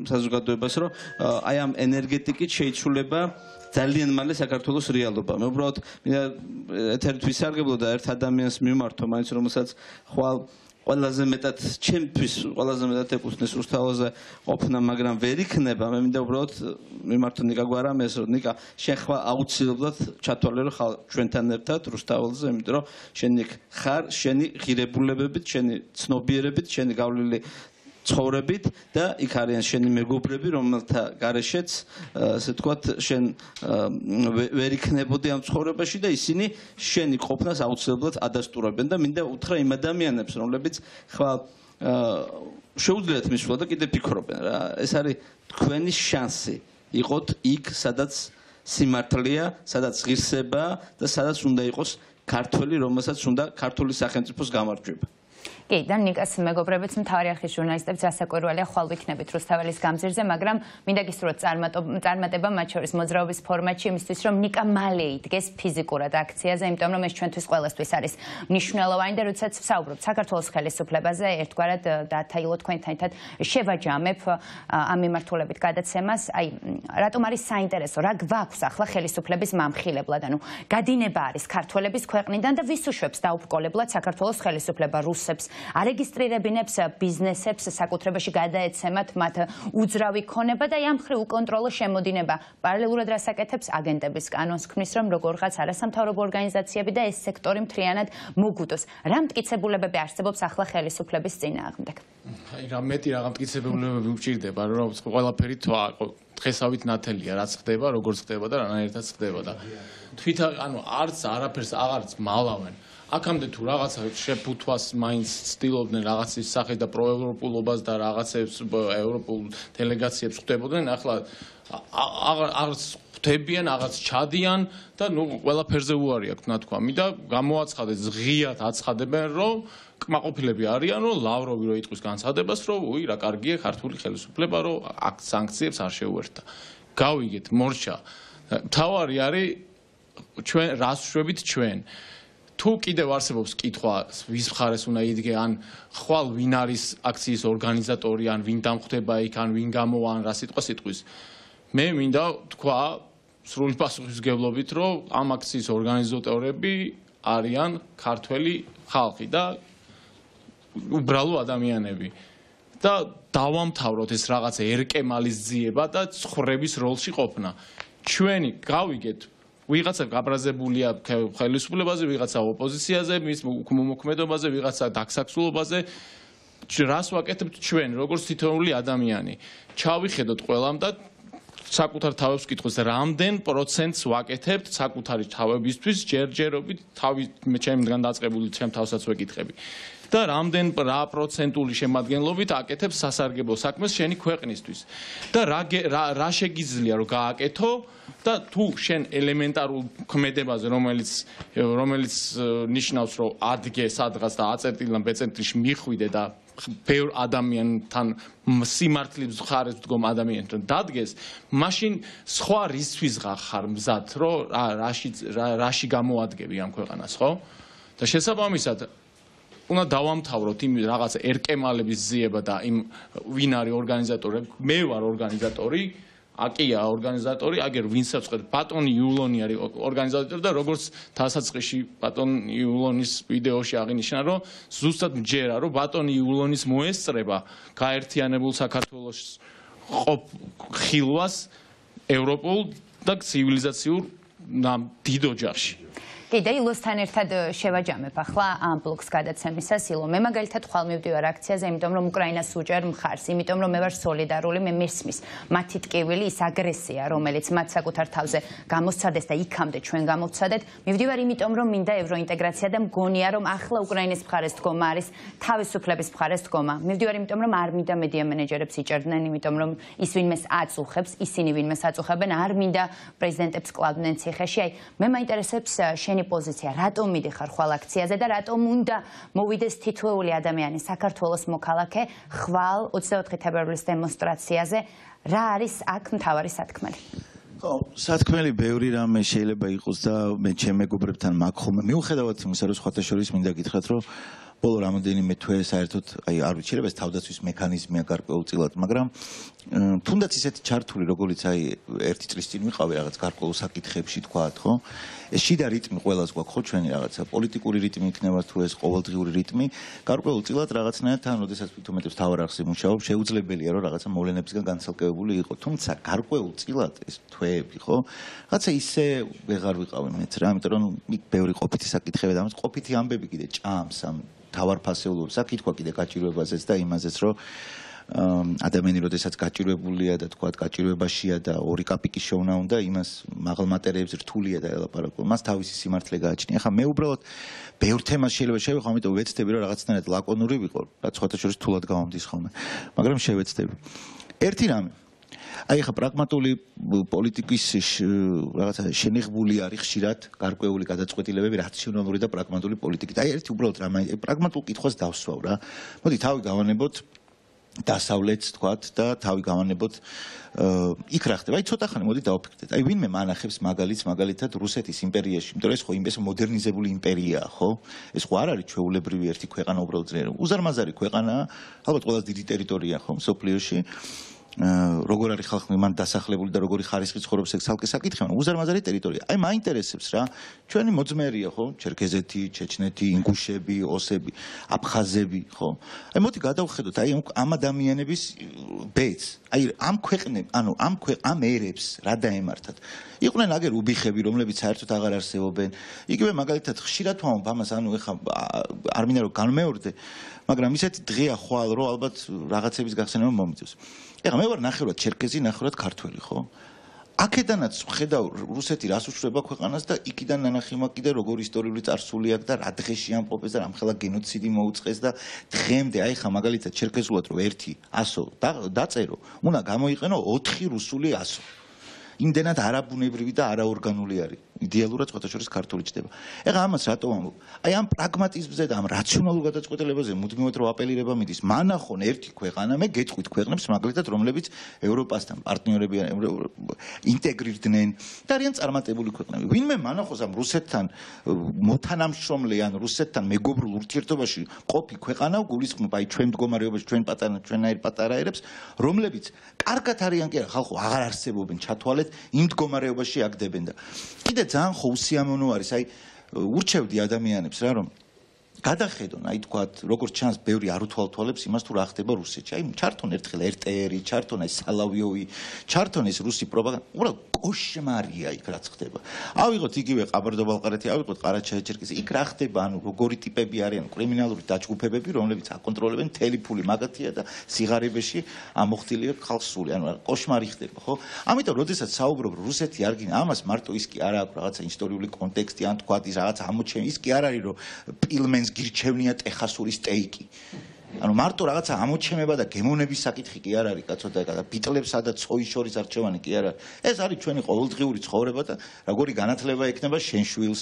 საზოგადოებას, რომ აი ამ ენერგეტიკით შეიცვლება ძალიან მალე საქართველოს რეალობა. მე უბრალოდ ეთერით ვისარგებლო და ერთ ადამიანს მიმართო, მაინც რომელსაც ხვალ ყველაზე მეტად ჩემთვის ყველაზე მეტად ეკუთვნის რუსთავაზე ყოფნა, მაგრამ ვერ იქნება. მე მინდა უბრალოდ მიმართო ნიკა გვარამეს, რომ ნიკა შენ ხვალ აუცილებლად ჩათვალე, რომ ჩვენთან ერთად რუსთავაზე, იმიტომ რომ შენ იქ ხარ, შენი ღირებულებებით, შენი ცნობიერებით, შენი გავლილი ცხოვრებით და იქ არიან შენი მეგობრები, რომელთა გარეშეც, ასე ვთქვათ, შენ ვერ იქნებოდი ამ ცხოვრებაში და ისინი შენი ყოფნას აუცილებლად ადასტურებენ და მინდა უთხრა იმ ადამიანებს, რომლებიც ხვალ შეუძლიათ მისვლა და კიდე ფიქრობენ რა. ეს არის თქვენი შანსი იყოთ იქ, სადაც სიმართლეა, სადაც ღირსება და სადაც უნდა იყოს ქართველი, რომელსაც უნდა ქართული სახელმწიფოს გამარჯვება. კი, და ნიკას მეგობრებიც მთავარი არხის ჟურნალისტებს რასაკვირველია ხვალ ვიქნებით რუსთაველის გამზირზე, მაგრამ მინდა გისურვოთ წარმატება მათ შორის მოძრაობის ფორმატში იმისთვის, რომ ნიკა მალე იდგეს ფიზიკურად აქციაზე, იმიტომ რომ ეს ჩვენთვის ყველასთვის არის მნიშვნელოვანი და როდესაც ვსაუბრობთ საქართველოს ხელისუფლებაზე, ერთგვარად დათაილო თქვენთან ერთად შევაჯამებ ამ მიმართულებით გადაცემას, აი, რატომ არის საინტერესო, რა გვაქვს ახლა ხელისუფლების მამხილებლად, ანუ გადინება არის ქართველების ქვეყნიდან და ვის უშვებს დაუბრკოლებლად საქართველოს ხელისუფლება რუსებს არეგისტრირებინებს ბიზნესებს საკუთრებაში გადაეცემათ მათ უძრავი ქონება და ამ მხრივ უკონტროლო შემოდინება პარალელურად რასაკეთებს აგენტების კანონს ქმნის რომ როგორღაც არასამთავრობო ორგანიზაციები და ეს სექტორი მთლიანად მოგუდოს რა მტკიცებულებები არსებობს ახლა ხელისუფლების წინააღმდეგ აი რა მეტი რა მტკიცებულებები უჭირდება რომ ყველაფერი დღესავით ნათელია რაც ხდება როგორც ხდება და რანაირად ხდება და თვითონ ანუ არც არაფერს აღარც მალავენ აქამდე თუ რაღაცა შეფუთვას მაინც ცდილობდნენ რაღაცის სახე და პროევროპულობას და რაღაცებს ევროპულ დელეგაციებს ხვდებოდნენ ახლა აღარც ხვდებიან აღარც ჩადიან და ნუ ყველაფერზე უარი აქვს ნათქვამი და გამოაცხადეს ღიად აცხადებენ რომ კმაყოფილები არიან რომ ლავროვი რო იტყვის განცხადებას რომ უი რა კარგია ქართული ხელისუფლება რომ აქ სანქციებს არ შეუერთდა გავიგეთ მორჩა თავარი არის ჩვენ რას შვებით ჩვენ თუ კიდევ არსებობს კითხვა ვის მხარეს უნდა იდგე ან ხვალ ვინ არის აქციის ორგანიზატორი ან ვინ დამხვდება იქ ან ვინ გამოვა ან რა სიტყვა სიტყვის მე მინდა თქვა სრული პასუხისმგებლობით რომ ამ აქციის ორგანიზატორები არიან ქართველი ხალხი და უბრალო ადამიანები და დავამთავროთ ეს რაღაც ერკემალის ძიება და ხრების როლში ყოფნა ჩვენი გავიგეთ ვიღაცა გაბრაზებულია ხელისუფლებაზე, ვიღაცა ოპოზიციაზე, მის მოქმედებაზე, ვიღაცა დაგსაქსულობაზე, რას ვაკეთებთ ჩვენ, როგორც თითოეული ადამიანი. ჩავიხედოთ ყველამ და საკუთარ თავებს ვკითხოს, რამდენ პროცენტს ვაკეთებთ საკუთარი თავებისთვის, ჯერჯერობით ჩემგან დაწყებული ჩემ თავსაც ვეკითხები. და რამდენ რა პროცენტული შემადგენლობით აკეთებს სასარგებლო საქმეს შენი ქვეყნისთვის. და რა შეგიძლია რომ გააკეთო და თუ შენ ელემენტარულ ქმედებაზე რომელიც ნიშნავს რომ ადგე სადღაც და აწერტილან ბეცენტრში მიხვიდე და ბევრ ადამიანთან სიმართლის მხარეს ვდგომ ადამიანთან დადგეს მაშინ სხვა რისთვის ხარ მზად რომ რაში გამოადგები ამ ქვეყანას ხო და შესაბამისად უნდა დავამთავროთ იმ რაღაც ერკემალების ზიება და იმ ვინ არის ორგანიზატორი, მე ვარ ორგანიზატორი, აკია ორგანიზატორი, აგერ ვინსაც ხედავ, ბატონი იულონი არის ორგანიზატორი და როგორც დასაწყისში ბატონ იულონის ვიდეოში აღინიშნა, რომ ზუსტად მჯერა, რომ ბატონი იულონის მოესწრება გაერთიანებულ საქართველოს ხილვას ევროპულ და ცივილიზაციურ დიდ ოჯახში. კიდე ილოსთან ერთად შევაჯამებ ახლა ამ ბლოგს გადაცემისას ილო მე მაგალითად ხვალ მივდივარ აქციაზე იმიტომ რომ უკრაინას უჭერ მხარს იმიტომ რომ მე ვარ სოლიდარული მე მისმის მათი ტკივილი ის აგრესია რომელიც მათ საკუთარ თავზე გამოსცადეს და იქამდე ჩვენ გამოვცადეთ მივდივარ იმიტომ რომ მინდა ევროინტეგრაცია და მგონია რომ ახლა უკრაინის მხარეს დგომა არის თავისუფლების მხარეს დგომა მივდივარ იმიტომ რომ არ მინდა მედია მენეჯერებს იჭერდნენ იმიტომ რომ ის ვინმეს აწუხებს ისინი ვინმეს აწუხებენ არ მინდა პრეზიდენტებს კლავდნენ ციხეში აი მე მაინტერესებს შენი პოზიცია რატომ მიდიხარ ხვალ აქციაზე და რატომ უნდა მოვიდეს თითოეული ადამიანი საქართველოს მოქალაქე ხვალ 24 თებერვლის დემონსტრაციაზე რა არის აქ მთავარი სათქმელი ხო სათქმელი ბევრი რამე შეიძლება იყოს და მე ჩემ მეგობრებთან მაგ ხომ მიუხედავად იმისა რომ სხვათა შორის მინდა გითხრათ რომ ბოლო რამოდენიმე თვე საერთოდ აი არ ვიცილებ ეს თავდაცვის მექანიზმია გარკვეულწილად მაგრამ თუნდაც ისეთი ჩართული როგორც აი ერთი წლის წინ ვიყავი რაღაც გარკვეულ საკითხებში თქვათ ხო ეს შიდა რიტმი ყველას გვაქვს ხო ჩვენი რაღაცა პოლიტიკური რიტმი იქნება თუ ეს ყოველდღიური რიტმი გარკვეულწილად რაღაცნაირად თან როდესაც თვითომეტებს თავარ ახსი მუშაობ შეუძლებელია რომ რაღაცა მოვლენებისგან განცალკევებული იყო თუმცა გარკვეულწილად ეს თვეები ხო რაღაცა ისე ვეღარ ვიყავი მეც რა იმიტომ რომ ბევრი ყოფითი საკითხები და ამას ყოფითი ამბები კიდე ჭამს ამ თავარფასეულურ საკითხვა კიდე გაჭირვებაზეც და იმაზეც რომ ადამიანი როდესაც გაჭირვებულია და თქვათ გაჭირვებაშია და ორი კაპიკის შოვნა უნდა იმას მაღალ მატერიებს რთულია და ელაპარაკო მას თავისი სიმართლე გააჩნია ხა მე უბრალოდ ბევრ თემას შეიძლება შევეხო ამიტომ ვეცდები რომ რაღაცნაირად ლაკონური ვიყო რაც სხვათა შორის თულად გავამდის ხოლმე მაგრამ შევეცდები ერთი რამე აი ხა პრაგმატული პოლიტიკის რაღაცა შენიღბული არის ხშირად გარკვეული გადაწყვეტილებები რაციონალური და პრაგმატული პოლიტიკით. აი ერთი უბრალოდ რამე პრაგმატულ კითხვას დავსვავ რა. მოდი თავი გავანებოთ დასავლეთს თქვათ და თავი გავანებოთ იქ რა ხდება. აი ცოტა ხანი მოდი დავფიქრდეთ. აი ვინმე მანახებს მაგალითად რუსეთის იმპერიაში, იმიტომ რომ ეს ხო იმეს მოდერნიზებული იმპერიაა, ხო? ეს ხო არ არის ჩვეულებრივი ერთი ქვეყანა უბრალოდ ძლიერი. უზარმაზარი ქვეყანაა, ალბათ ყველაზე დიდი ტერიტორია ხო მსოფლიოში. როგორ არის ხალხი მან დასახლებული და როგორი ხარისხი ცხოვრობს ეგ ცალკე საკითხია, უზარმაზარი ტერიტორია. აი მაინტერესებს რა, ჩვენი მოძმერია ხო, ჩერქეზეთი, ჩეჩნეთი, ინგუშები, ოსები, აფხაზები, ხო? აი მოდი გადავხედოთ აი ამ ადამიანების ბედს. აი ამ ქვეყნებს, ანუ ამ ერებს რა დაემართათ. იყვნენ აგერ უბიხები, რომლებიც საერთოდ აღარ არსებობენ. იგივე მაგალითად ხშირად ვამბობ ამას, ანუ ეხა არ მინდა რომ განმეორდე, მაგრამ ისეთი დღეა ხვალ რომ ალბათ რაღაცების გახსენება მომიწევს. ეხლა მე ვარ ნახევრად ჩერქეზი, ნახევრად ქართველი, ხო? აქედანაც ვხედავ რუსეთი რას უშვრება ქვეყანას და იქიდან ნანახი მაქვს კიდე როგორ ისტორიული წარსული აქვს და რა დღეში ამყოფეს და რამხელა გენოციდი მოუწყეს და დღემდე აი ხა მაგალითად ჩერქეზულად რომ ერთი 100 დაწერო, უნდა გამოიყენო 4 რუსული 100. იმდენად არაბუნებრივი და არაორგანული არის. იდეალურად სხვათა შორის ქართული ჩდება. ეხლა ამას რატო ვამბობ? აი ამ პრაგმატიზმზე და ამ რაციონალურ გადაწყვეტილებაზე მუდმივად რო აპელირება მიდის. მანახონ ერთი ქვეყანა, მე გეტყვით ქვეყნებს მაგალითად რომლებიც ევროპასთან პარტნიორები ინტეგრირდნენ და არიან წარმატებული ქვეყნები. ვინმე მანახოს ამ რუსეთთან მოთანამშრომლე ან რუსეთთან მეგობრულ ურთიერთობაში ყოფი ქვეყანა გულისხმობ აი ჩვენ მდგომარეობაში ჩვენაირ პატარა ერებს რომლებიც კარგად არიან კი არა ხალხო აღარ არსებობენ ჩათვალეთ იმ მდგომარეობაში აგდებენ და კიდე ძალიან ხო უსიამოვნო არის აი ურჩევდი ადამიანებს რა რომ გადახედონ აი თქვათ როგორც ჩანს ბევრი არ უთვალთვალებს იმას თუ რა ხდება რუსეთში აი ჩართონ ერთხელ RTR-ი ჩართონ აი სალავიოვი ჩართონ ეს რუსი პროპაგანდა უბრალოდ კოშმარია იქ რაც ხდება ავიღოთ იგივე ყაბარდო-ბალყარეთი ავიღოთ ყარაჩაი-ჩერკეზი იქ რა ხდება ანუ როგორი ტიპები არიან კრიმინალური დაჯგუფებები რომლებიც აკონტროლებენ მთელი ფული მაგათია და სიღარიბეში ამოხდილია ხალხს სული ანუ კოშმარი ხდება ხო ამიტომ როდესაც საუბრობ რუსეთი არ გინდა ამას მარტო ის კი არ აქვს რაღაცა ისტორიული კონტექსტი ან თქვათ ის რაღაც ამოჩენი ის კი არ არის რომ პილმენს გირჩევნია ტეხასური სტეიკი ანუ მარტო რაღაცა ამოჩემება და გემოვნების საკითხი კი არ არის კაცო და ბიტლებსა და ცოის შორის არჩევანი კი არ არის. ეს არის ჩვენი ყოველდღიური ცხოვრება და როგორი განათლება ექნება შენ შვილს,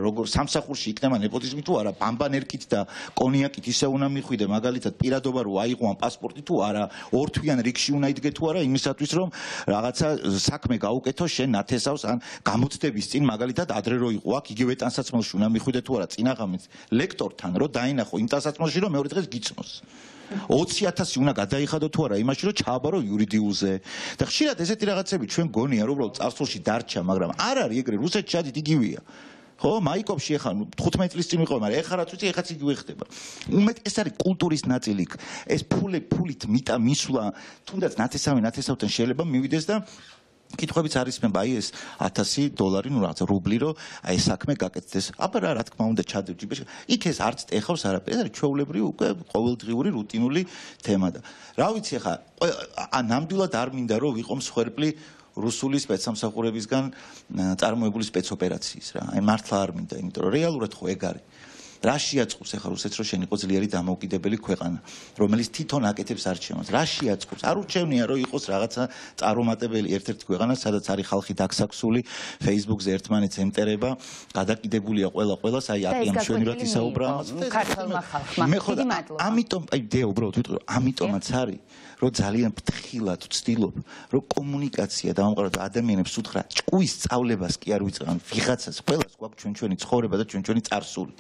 როგორ სამსახურში იქნება ნეპოტიზმი თუ არა, ბამბანერკით და კონიაკით ისე უნდა მიხვიდე, მაგალითად პირადობა რო აიღო ამ პასპორტი თუ არა, ორთვიან რიგში უნდა იდგე თუ არა იმისათვის რომ რაღაცა საქმე გაუკეთო შენ ნათესავს ან გამოცდების წინ მაგალითად ადრე რო იყო აქ იგივე ტანსაცმელში უნდა მიხვიდე თუ არა წინაღამით ლექტორთან რო დაინახო იმ ტანსაცმელში რომ მეორე დღეს გიცნოს 20,000 უნდა გადაიხადო თუ არა იმაში რომ ჩააბარო იურიდიულზე და ხშირად ესეთი რაღაცები ჩვენ გონია რომ უბრალოდ წარსულში დარჩა მაგრამ არ არის ეგრე რუსეთში ჩადით იგივეა ხო მაიკოპში ეხა 15 წლის წინ ვიყო მაგრამ ეხა რაც ვიცი ეხაც იგივე ხდება უმეტ ეს არის კულტურის ნაწილი ეს ფულით მისვლა თუნდაც ნათესავთან შეიძლება მივიდეს და კითხვებიც არის მე აი ეს $1000 ნუ რაღაცა რუბლი რომ აი საქმე გაკეთდეს აბა რა თქმა უნდა ჩადებ ჯიბეში იქ ეს არც ეხავს არაფერს ეს არის ჩვეულებრივი უკვე ყოველდღიური რუტინული თემა და რა ვიცი ახლა ნამდვილად არ მინდა რომ ვიყო მსხვერპლი რუსული სპეცსამსახურებისგან წარმოებული სპეცოპერაციის რა აი მართლა არ მინდა იმიტომ რომ რეალურად ხო ეგ არის რა შეაწყობს ახლა რუსეთს რომ შენ იყო ძლიერი დამოუკიდებელი ქვეყანა რომელიც თვითონ აკეთებს არჩევანს რა შეაწყობს არ ურჩევნია რომ იყოს რაღაცა წარუმატებელი ერთ-ერთი ქვეყანა სადაც არის ხალხი დაქსაქსული Facebook-ზე ერთმანეთს ემტერება გადაკიდებულია ყველას აი აკიან მშვენივრად ისაუბრა ქართულმა ხალხმა მე ხო ამიტომ აი დე უბრალოდ ვიტყვი ამიტომაც არის რომ ძალიან ფრთხილად ვცდილობ რომ კომუნიკაცია დავამყაროთ ადამიანებს უთხრა ჭკუის სწავლებას კი არ ვიწყან ვიღაცას ყველას გვაქვს ჩვენი ცხოვრება და ჩვენი წარსული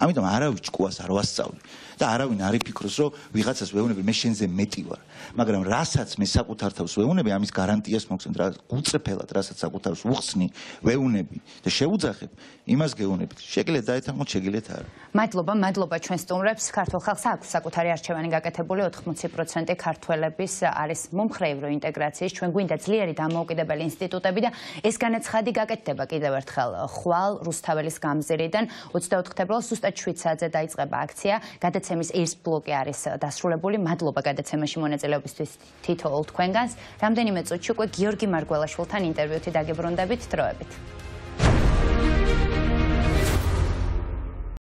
ამიტომ არავის ჭკუას არ ვასწავლი და არავინ არ იფიქროს რომ ვიღაცას ვეუბნები მე შენზე მეტი ვარ მაგრამ რასაც მე საკუთარ თავს ვეუბნები ამის გარანტიას მოგცემთ რა უწრფელად რასაც საკუთარს უხსნი ვეუბნები და შეუძახებ იმას გეუბნებით შეგიძლიათ დაეთანხმოთ შეგიძლიათ არა მადლობა ჩვენ სტუმრებს ქართულ ხალხს აქვს საკუთარი არჩევანი გაკეთებული 80% ქართველების არის მომხრე ევროინტეგრაციის ჩვენ გვინდა ძლიერი დამოუკიდებელი ინსტიტუტები და ეს განაცხადი გაკეთდება კიდევ ერთხელ ხვალ რუსთაველის გამზირიდან 24 თებერვალს ზუსტად 7 საათზე დაიწყება აქცია გადაცემის ერთ ბლოკი არის დასრულებული მადლობა გადაცემაში მონაწილეობისთვის თითოეულ თქვენგანს რამდენიმე წუთში უკვე გიორგი მარგველაშვილთან ინტერვიუთი დაგებრუნდებით დროებით